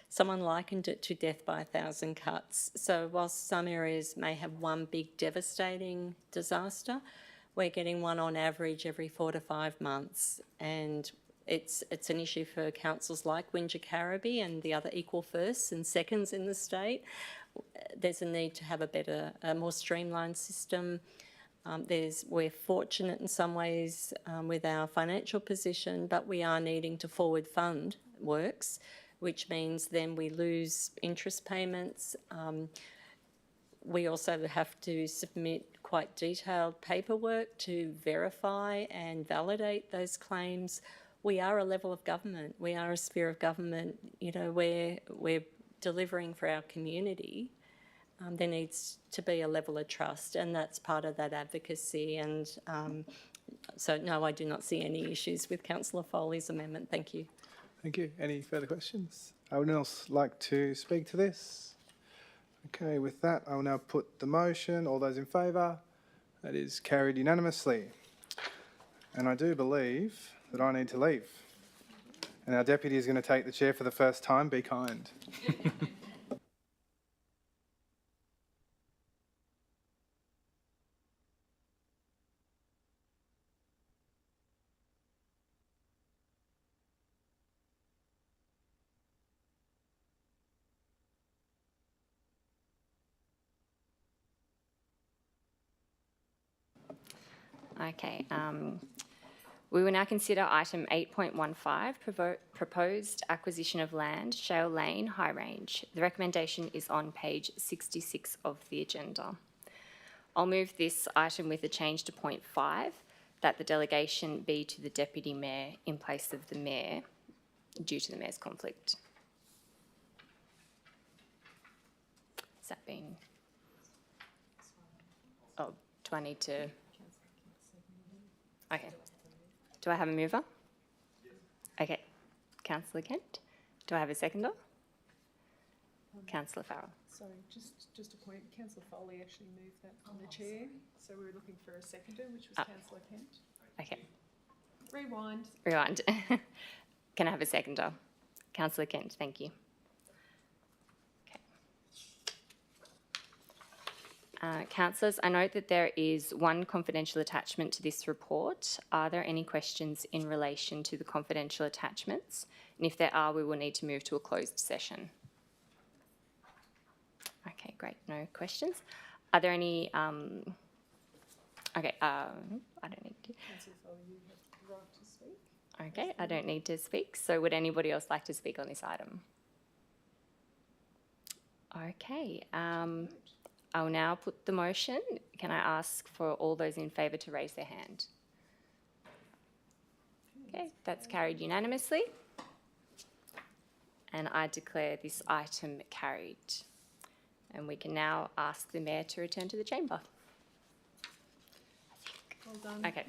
Speaker 3: someone likened it to death by 1,000 cuts. So whilst some areas may have one big devastating disaster, we're getting one on average every 4 to 5 months, and it's an issue for councils like Wingecarriby and the other equal firsts and seconds in the state. There's a need to have a more streamlined system. We're fortunate in some ways with our financial position, but we are needing to forward fund works, which means then we lose interest payments. We also have to submit quite detailed paperwork to verify and validate those claims. We are a level of government. We are a sphere of government. You know, we're delivering for our community. There needs to be a level of trust, and that's part of that advocacy. And so, no, I do not see any issues with Councillor Foley's amendment. Thank you.
Speaker 1: Thank you. Any further questions? Would anyone else like to speak to this? Okay, with that, I will now put the motion. All those in favour? That is carried unanimously. And I do believe that I need to leave. And our deputy is going to take the chair for the first time. Be kind.
Speaker 13: Okay. We will now consider item 8.15, proposed acquisition of land, Shale Lane, High Range. The recommendation is on page 66 of the agenda. I'll move this item with a change to point 5. that the delegation be to the Deputy Mayor in place of the Mayor due to the Mayor's conflict. Has that been... Oh, do I need to... Okay. Do I have a mover? Okay. Councillor Kent. Do I have a seconder? Councillor Farrell.
Speaker 14: Sorry, just a point. Councillor Foley actually moved that on the chair, so we were looking for a seconder, which was Councillor Kent.
Speaker 13: Okay.
Speaker 14: Rewind.
Speaker 13: Rewind. Can I have a seconder? Councillor Kent, thank you. Okay. Councillors, I note that there is one confidential attachment to this report. Are there any questions in relation to the confidential attachments? And if there are, we will need to move to a closed session. Okay, great. No questions. Are there any... okay, I don't need to...
Speaker 14: Councillor Foley, you have the right to speak.
Speaker 13: Okay, I don't need to speak. So would anybody else like to speak on this item? Okay, I'll now put the motion. Can I ask for all those in favour to raise their hand? Okay, that's carried unanimously. And I declare this item carried. And we can now ask the Mayor to return to the chamber.
Speaker 14: Well done.
Speaker 13: Okay.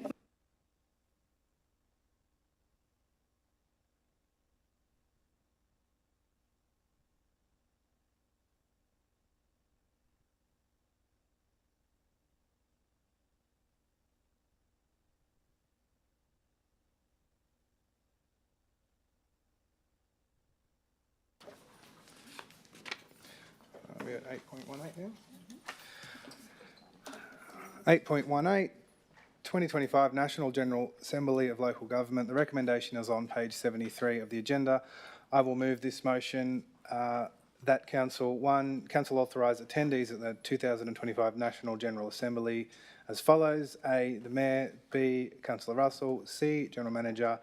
Speaker 1: We're at 8.18 now. 8.18, 2025 National General Assembly of Local Government. The recommendation is on page 73 of the agenda. I will move this motion that Council authorise attendees at the 2025 National General Assembly as follows. A, the Mayor. B, Councillor Russell. C, General Manager.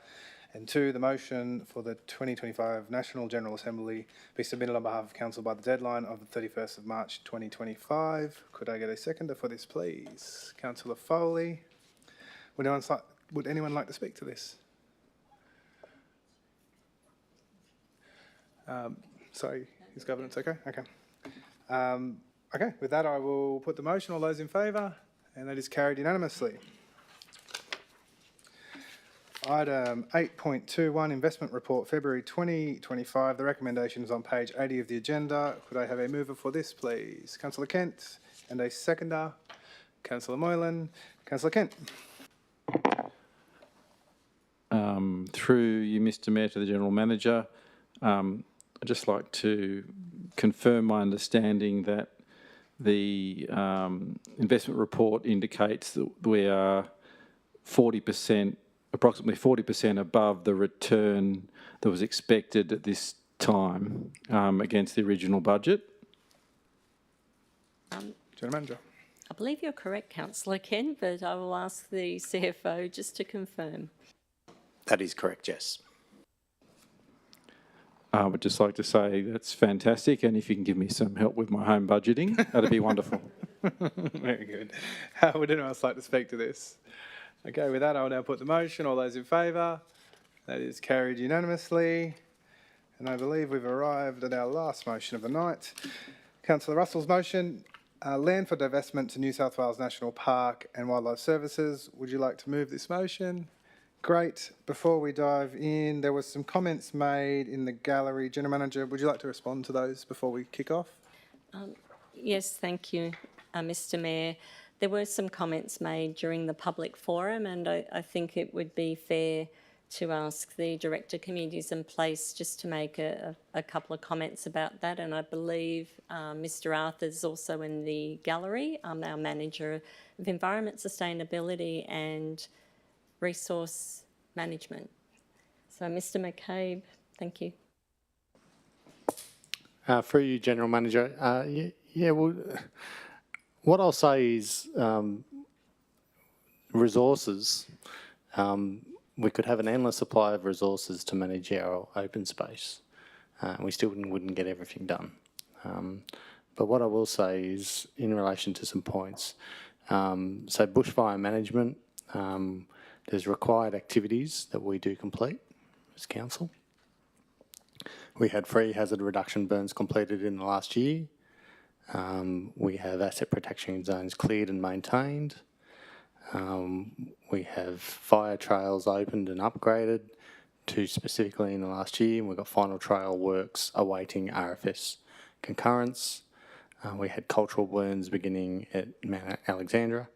Speaker 1: And 2, the motion for the 2025 National General Assembly be submitted on behalf of Council by the deadline of the 31st of March 2025. Could I get a seconder for this, please? Councillor Foley. Would anyone like to speak to this? Sorry, is governance okay? Okay. Okay, with that I will put the motion. All those in favour? And that is carried unanimously. Item 8.21, Investment Report, February 2025. The recommendation is on page 80 of the agenda. Could I have a mover for this, please? Councillor Kent, and a seconder. Councillor Moylan. Councillor Kent.
Speaker 12: Through you, Mr Mayor, to the General Manager, I'd just like to confirm my understanding that the investment report indicates that we are approximately 40% above the return that was expected at this time against the original budget.
Speaker 1: General Manager.
Speaker 3: I believe you're correct, Councillor Ken, but I will ask the CFO just to confirm.
Speaker 4: That is correct, yes.
Speaker 12: I would just like to say that's fantastic, and if you can give me some help with my home budgeting, that'd be wonderful.
Speaker 1: Very good. Would anyone else like to speak to this? Okay, with that, I will now put the motion. All those in favour? That is carried unanimously. And I believe we've arrived at our last motion of the night. Councillor Russell's motion, land for divestment to New South Wales National Park and Wildlife Services. Would you like to move this motion? Great. Before we dive in, there were some comments made in the gallery. General Manager, would you like to respond to those before we kick off?
Speaker 3: Yes, thank you, Mr Mayor. There were some comments made during the public forum, and I think it would be fair to ask the Director Committees in place just to make a couple of comments about that. And I believe Mr Arthur's also in the gallery, our Manager of Environment, Sustainability and Resource Management. So Mr McCabe, thank you.
Speaker 6: Through you, General Manager. Well, what I'll say is resources. We could have an endless supply of resources to manage our open space. We still wouldn't get everything done. But what I will say is, in relation to some points, so bushfire management, There's required activities that we do complete as council. We had 3 hazard reduction burns completed in the last year. We have asset protection zones cleared and maintained. We have fire trails opened and upgraded, 2 specifically in the last year, and we've got final trail works awaiting RFS concurrence. We had cultural burns beginning at Mount Alexandra.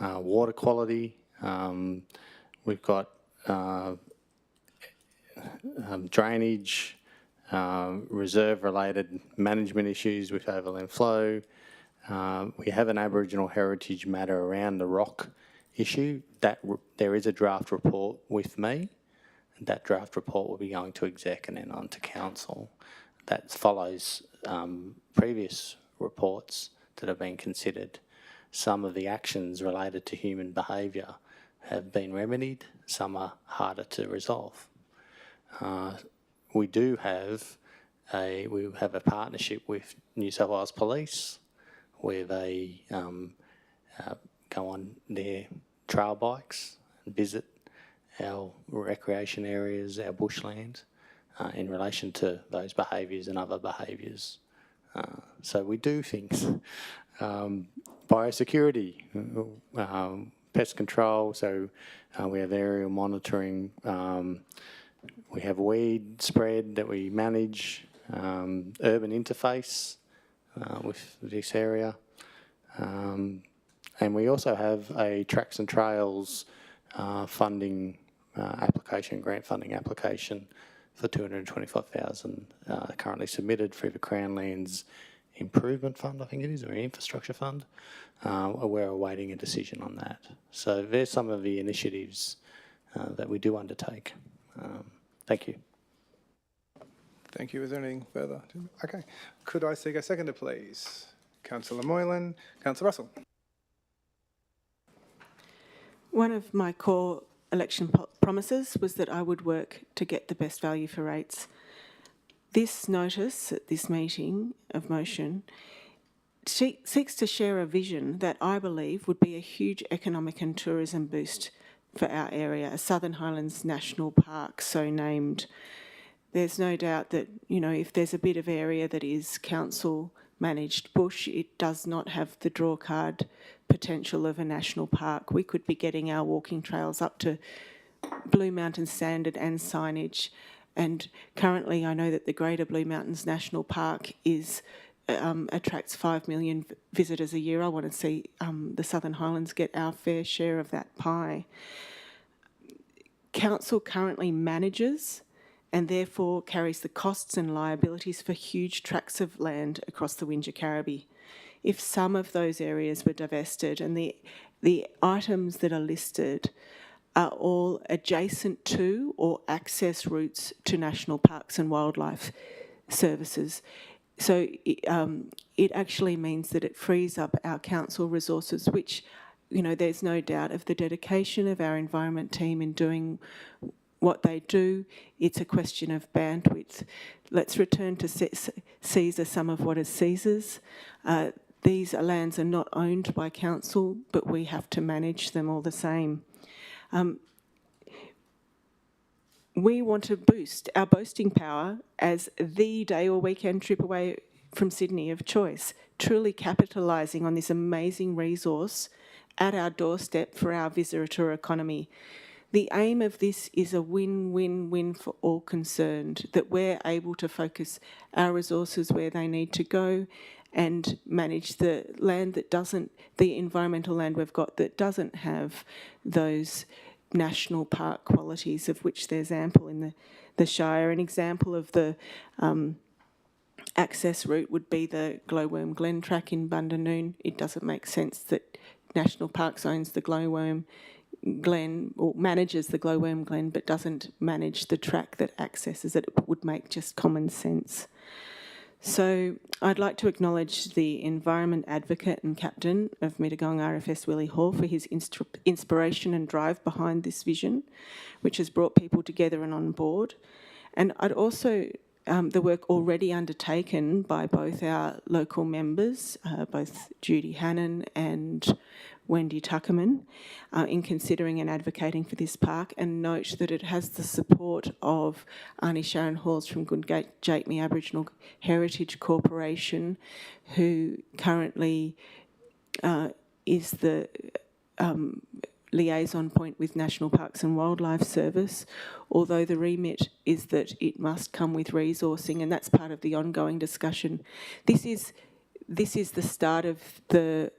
Speaker 6: Water quality, we've got drainage, reserve-related management issues with overland flow. We have an Aboriginal heritage matter around the rock issue. There is a draft report with me. That draft report will be going to exec and then on to council. That follows previous reports that have been considered. Some of the actions related to human behaviour have been remedied. Some are harder to resolve. We have a partnership with New South Wales Police, where they go on their trail bikes and visit our recreation areas, our bushland, in relation to those behaviours and other behaviours. So we do things. Biosecurity, pest control, so we have aerial monitoring. We have weed spread that we manage, urban interface with this area. And we also have a tracks and trails funding application, grant funding application for $225,000 currently submitted through the Crown Lands Improvement Fund, I think it is, or Infrastructure Fund. We're awaiting a decision on that. So there's some of the initiatives that we do undertake. Thank you.
Speaker 1: Thank you. Is there anything further? Okay. Could I seek a seconder, please? Councillor Moylan. Councillor Russell.
Speaker 5: One of my core election promises was that I would work to get the best value for rates. This notice at this meeting of motion seeks to share a vision that I believe would be a huge economic and tourism boost for our area, a Southern Highlands National Park, so named. There's no doubt that, you know, if there's a bit of area that is council managed bush, it does not have the drawcard potential of a national park. We could be getting our walking trails up to Blue Mountains standard and signage. And currently I know that the Greater Blue Mountains National Park attracts 5 million visitors a year. I want to see the Southern Highlands get our fair share of that pie. Council currently manages and therefore carries the costs and liabilities for huge tracts of land across the Wingecarribee. If some of those areas were divested, and the items that are listed are all adjacent to or access routes to national parks and wildlife services. So it actually means that it frees up our council resources, which, you know, there's no doubt of the dedication of our environment team in doing what they do. It's a question of bandwidth. Let's return to Caesar some of what is Caesar's. These lands are not owned by council, but we have to manage them all the same. We want to boost our boasting power as the day or weekend trip away from Sydney of choice, truly capitalising on this amazing resource at our doorstep for our visitor economy. The aim of this is a win-win-win for all concerned, that we're able to focus our resources where they need to go and manage the land that doesn't, the environmental land we've got that doesn't have those national park qualities, of which there's ample in the Shire. An example of the access route would be the Glowworm Glen track in Bundanoon. It doesn't make sense that National Parks owns the Glowworm Glen, or manages the Glowworm Glen, but doesn't manage the track that accesses it. It would make just common sense. So I'd like to acknowledge the environment advocate and captain of Mittagong RFS, Willie Hall, for his inspiration and drive behind this vision, which has brought people together and on board. And I'd also the work already undertaken by both our local members, both Judy Hannon and Wendy Tuckerman, in considering and advocating for this park, and note that it has the support of Auntie Sharon Halls from Goodgate Jakeme Aboriginal Heritage Corporation, who currently is the liaison point with National Parks and Wildlife Service, although the remit is that it must come with resourcing, and that's part of the ongoing discussion. This is the start of the.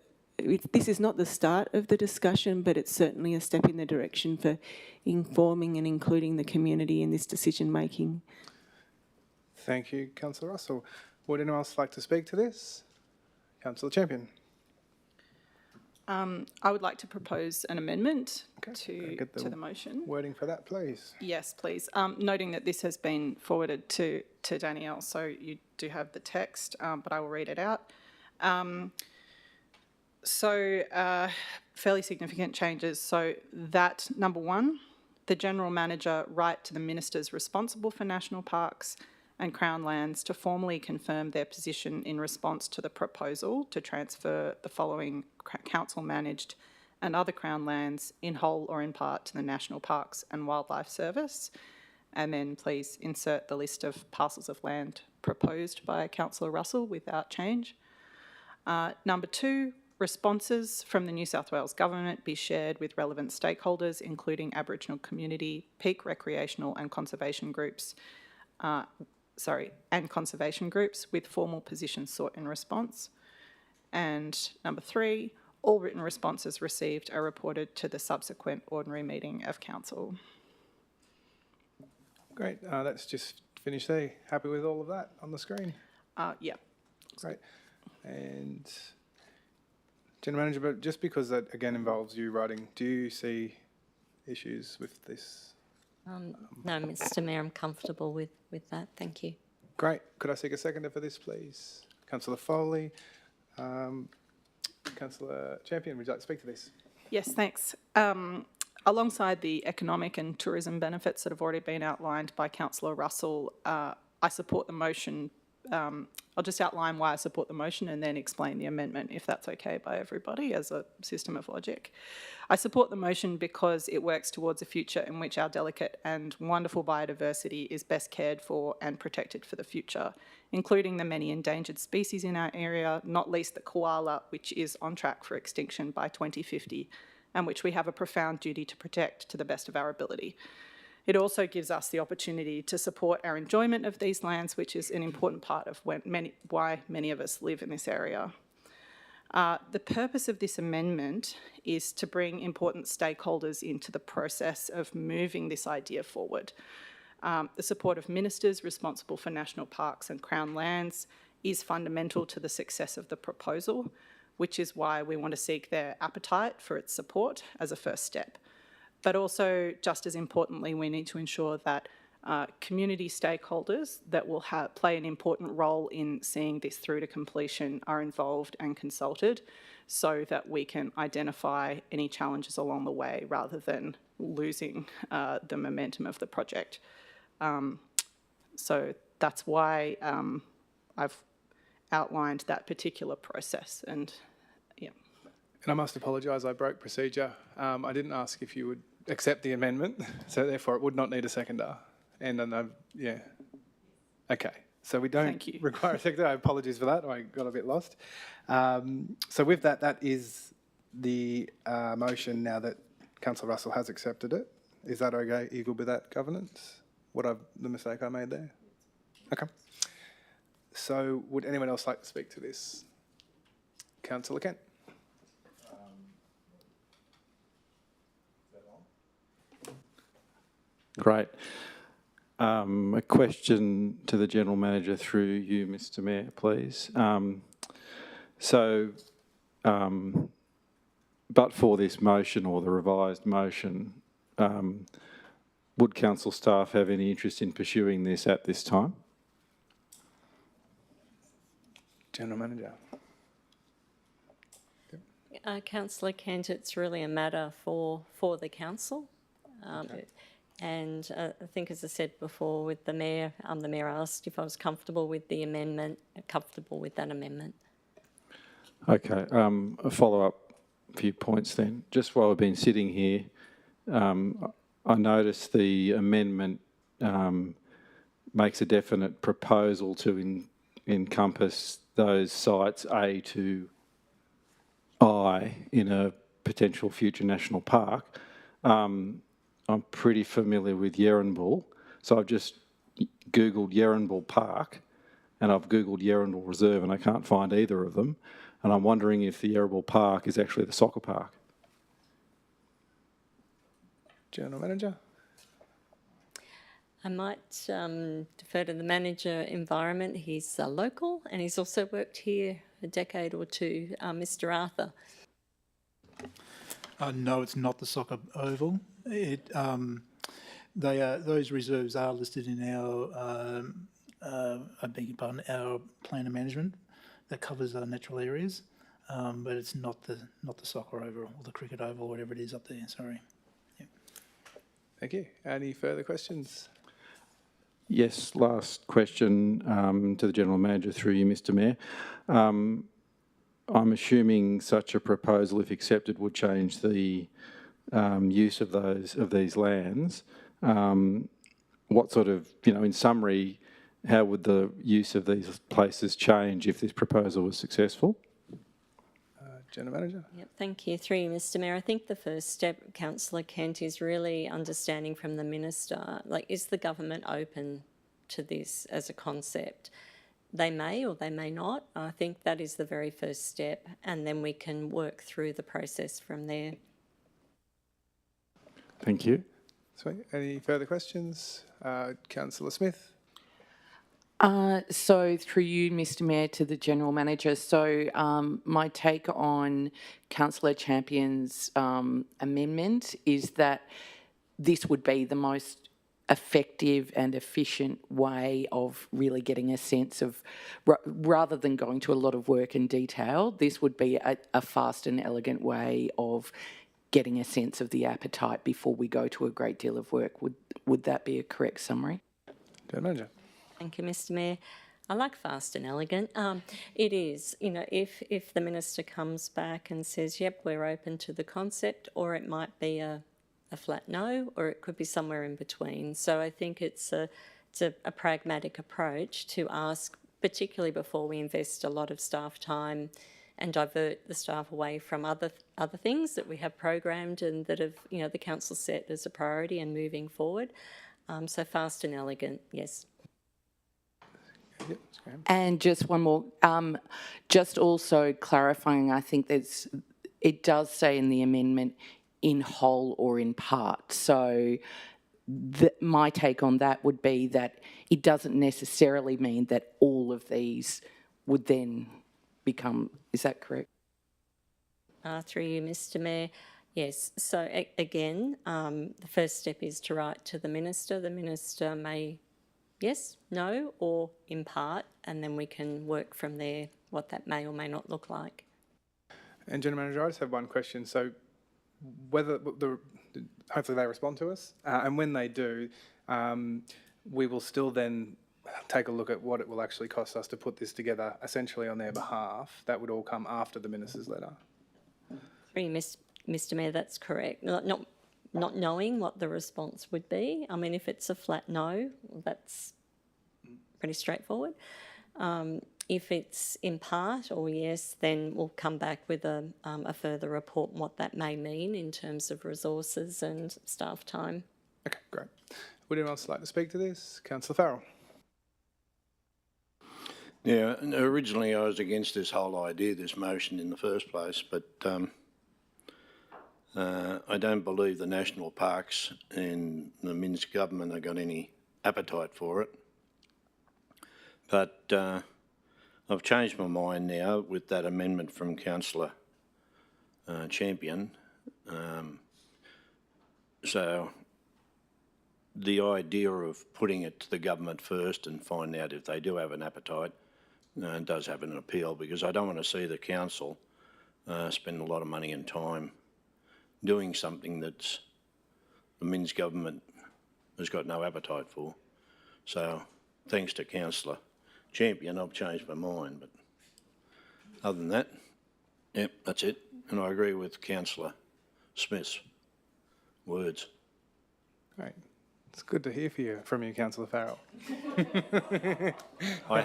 Speaker 5: This is not the start of the discussion, but it's certainly a step in the direction for informing and including the community in this decision making.
Speaker 1: Thank you, Councillor Russell. Would anyone else like to speak to this? Councillor Champion.
Speaker 9: I would like to propose an amendment to the motion.
Speaker 1: Wording for that, please.
Speaker 9: Yes, please. Noting that this has been forwarded to Danielle, so you do have the text, but I will read it out. Fairly significant changes. So that, number one, the General Manager write to the ministers responsible for national parks and Crown lands to formally confirm their position in response to the proposal to transfer the following council-managed and other Crown lands in whole or in part to the National Parks and Wildlife Service. And then please insert the list of parcels of land proposed by Councillor Russell without change. Number two, responses from the New South Wales Government be shared with relevant stakeholders, including Aboriginal community, peak recreational and conservation groups, with formal positions sought in response. And number three, all written responses received are reported to the subsequent ordinary meeting of Council.
Speaker 1: Great. Let's just finish there. Happy with all of that on the screen?
Speaker 9: Yeah.
Speaker 1: Great. And General Manager, but just because that again involves you writing, do you see issues with this?
Speaker 3: No, Mr Mayor, I'm comfortable with that. Thank you.
Speaker 1: Great. Could I seek a seconder for this, please? Councillor Foley. Councillor Champion, would you like to speak to this?
Speaker 9: Yes, thanks. Alongside the economic and tourism benefits that have already been outlined by Councillor Russell, I support the motion. I'll just outline why I support the motion and then explain the amendment, if that's okay by everybody, as a system of logic. I support the motion because it works towards a future in which our delicate and wonderful biodiversity is best cared for and protected for the future, including the many endangered species in our area, not least the koala, which is on track for extinction by 2050, and which we have a profound duty to protect to the best of our ability. It also gives us the opportunity to support our enjoyment of these lands, which is an important part of why many of us live in this area. The purpose of this amendment is to bring important stakeholders into the process of moving this idea forward. The support of ministers responsible for national parks and Crown lands is fundamental to the success of the proposal, which is why we want to seek their appetite for its support as a first step. But also, just as importantly, we need to ensure that community stakeholders that will play an important role in seeing this through to completion are involved and consulted, so that we can identify any challenges along the way rather than losing the momentum of the project. So that's why I've outlined that particular process, and yeah.
Speaker 1: And I must apologise, I broke procedure. I didn't ask if you would accept the amendment, so therefore it would not need a seconder. And then, yeah. Okay, so we don't require a seconder. Apologies for that, I got a bit lost. So with that, that is the motion now that Councillor Russell has accepted it. Is that okay? You good with that, governance? The mistake I made there? Okay. So would anyone else like to speak to this? Councillor Kent.
Speaker 12: Great. A question to the General Manager through you, Mr Mayor, please. But for this motion or the revised motion, would council staff have any interest in pursuing this at this time?
Speaker 1: General Manager.
Speaker 3: Councillor Kent, it's really a matter for the council. And I think, as I said before with the Mayor asked if I was comfortable with the amendment, comfortable with that amendment.
Speaker 12: Okay, a follow-up few points then. Just while we've been sitting here, I noticed the amendment makes a definite proposal to encompass those sites A to I in a potential future national park. I'm pretty familiar with Yerrinbull, so I've just Googled Yerrinbull Park and I've Googled Yerrinbull Reserve and I can't find either of them. And I'm wondering if the Yerrinbull Park is actually the soccer park.
Speaker 1: General Manager?
Speaker 3: I might defer to the Manager Environment. He's local and he's also worked here a decade or two, Mr. Arthur.
Speaker 15: No, it's not the soccer oval. Those reserves are listed in our, I beg your pardon, our plan of management that covers our natural areas, but it's not the soccer oval or the cricket oval, whatever it is up there. Sorry. Yep.
Speaker 1: Thank you. Any further questions?
Speaker 12: Yes, last question to the General Manager through you, Mr. Mayor. I'm assuming such a proposal, if accepted, would change the use of these lands. What sort of, in summary, how would the use of these places change if this proposal was successful?
Speaker 1: General Manager?
Speaker 3: Yep, thank you. Through you, Mr. Mayor. I think the first step, Councillor Kent, is really understanding from the Minister, is the government open to this as a concept? They may or they may not. I think that is the very first step, and then we can work through the process from there.
Speaker 12: Thank you.
Speaker 1: Sweet. Any further questions? Councillor Smith?
Speaker 8: So through you, Mr. Mayor, to the General Manager. So my take on Councillor Champion's amendment is that this would be the most effective and efficient way of really getting a sense of, rather than going to a lot of work and detail, this would be a fast and elegant way of getting a sense of the appetite before we go to a great deal of work. Would that be a correct summary?
Speaker 1: General Manager?
Speaker 3: Thank you, Mr. Mayor. I like fast and elegant. It is, if the Minister comes back and says, yep, we're open to the concept, or it might be a flat no, or it could be somewhere in between. So I think it's a pragmatic approach to ask, particularly before we invest a lot of staff time and divert the staff away from other things that we have programmed and that have, the council set as a priority and moving forward. So fast and elegant, yes.
Speaker 8: And just one more, just also clarifying, I think it does say in the amendment in whole or in part. So my take on that would be that it doesn't necessarily mean that all of these would then become, is that correct?
Speaker 3: Through you, Mr. Mayor. Yes, so again, the first step is to write to the Minister. The Minister may yes, no, or in part, and then we can work from there what that may or may not look like.
Speaker 1: And General Manager, I just have one question. So whether hopefully they respond to us, and when they do, we will still then take a look at what it will actually cost us to put this together essentially on their behalf. That would all come after the Minister's letter.
Speaker 3: Mr. Mayor, that's correct. Not knowing what the response would be. I mean, if it's a flat no, that's pretty straightforward. If it's in part or yes, then we'll come back with a further report on what that may mean in terms of resources and staff time.
Speaker 1: Okay, great. Would anyone else like to speak to this? Councillor Farrell.
Speaker 16: Yeah, originally I was against this whole idea, this motion in the first place, but I don't believe the national parks and the Minsk government have got any appetite for it. But I've changed my mind now with that amendment from Councillor Champion. So the idea of putting it to the government first and find out if they do have an appetite does have an appeal, because I don't want to see the council spend a lot of money and time doing something that's the Minsk government has got no appetite for. So thanks to Councillor Champion, I've changed my mind. But other than that, yep, that's it. And I agree with Councillor Smith's words.
Speaker 1: Great. It's good to hear from you, Councillor Farrell.
Speaker 16: I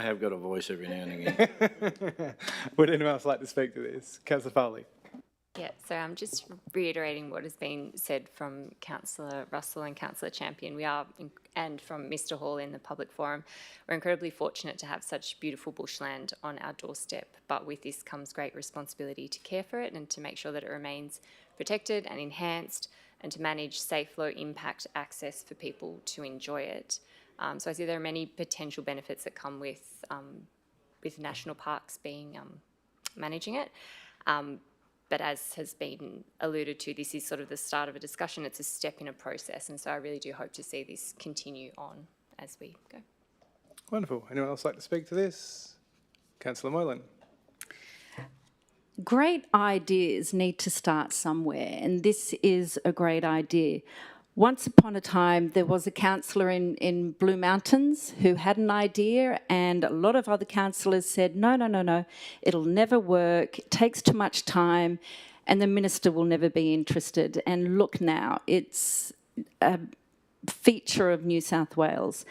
Speaker 16: have got a voice every now and again.
Speaker 1: Would anyone else like to speak to this? Councillor Foley.
Speaker 13: Yeah, so I'm just reiterating what has been said from Councillor Russell and Councillor Champion. And from Mr Hall in the public forum, we're incredibly fortunate to have such beautiful bushland on our doorstep, but with this comes great responsibility to care for it and to make sure that it remains protected and enhanced, and to manage safe, low impact access for people to enjoy it. So I see there are many potential benefits that come with national parks being managing it. But as has been alluded to, this is sort of the start of a discussion. It's a step in a process. And so I really do hope to see this continue on as we go.
Speaker 1: Wonderful. Anyone else like to speak to this? Councillor Moylan.
Speaker 2: Great ideas need to start somewhere, and this is a great idea. Once upon a time, there was a councillor in Blue Mountains who had an idea, and a lot of other councillors said, no, it'll never work, it takes too much time, and the minister will never be interested. And look now, it's a feature of New South Wales.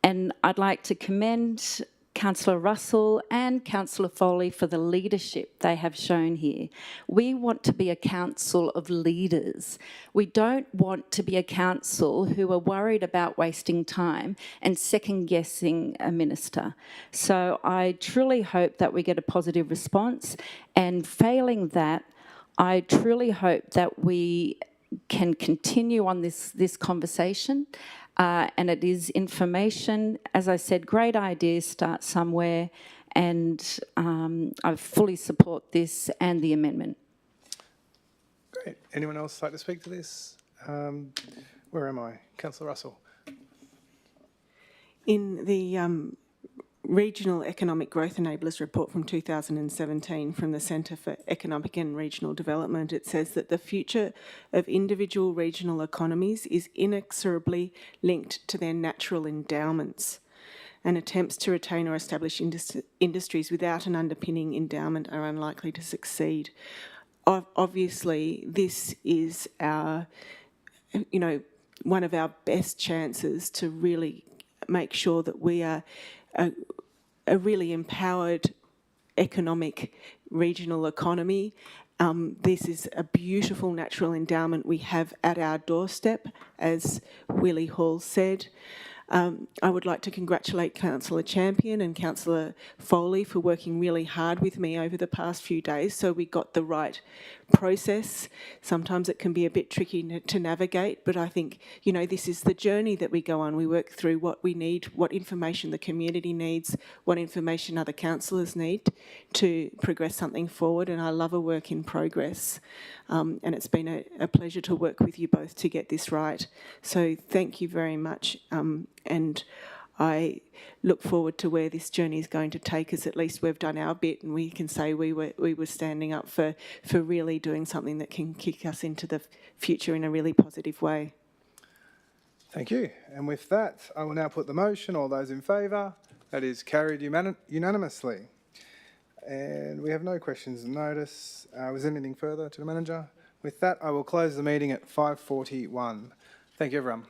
Speaker 2: And I'd like to commend Councillor Russell and Councillor Foley for the leadership they have shown here. We want to be a council of leaders. We don't want to be a council who are worried about wasting time and second-guessing a minister. So I truly hope that we get a positive response, and failing that, I truly hope that we can continue on this conversation. And it is information. As I said, great ideas start somewhere, and I fully support this and the amendment.
Speaker 1: Great. Anyone else like to speak to this? Where am I? Councillor Russell.
Speaker 5: In the Regional Economic Growth Enablers report from 2017 from the Centre for Economic and Regional Development, it says that the future of individual regional economies is inexorably linked to their natural endowments, and attempts to retain or establish industries without an underpinning endowment are unlikely to succeed. Obviously, this is our, one of our best chances to really make sure that we are a really empowered economic regional economy. This is a beautiful natural endowment we have at our doorstep, as Willie Hall said. I would like to congratulate Councillor Champion and Councillor Foley for working really hard with me over the past few days so we got the right process. Sometimes it can be a bit tricky to navigate, but I think, this is the journey that we go on. We work through what we need, what information the community needs, what information other councillors need to progress something forward, and I love a work in progress. And it's been a pleasure to work with you both to get this right. So thank you very much. And I look forward to where this journey is going to take us. At least we've done our bit, and we can say we were standing up for really doing something that can kick us into the future in a really positive way.
Speaker 1: Thank you. And with that, I will now put the motion. All those in favour? That is carried unanimously. And we have no questions and notice. Was there anything further to the manager? With that, I will close the meeting at 5:41. Thank you, everyone.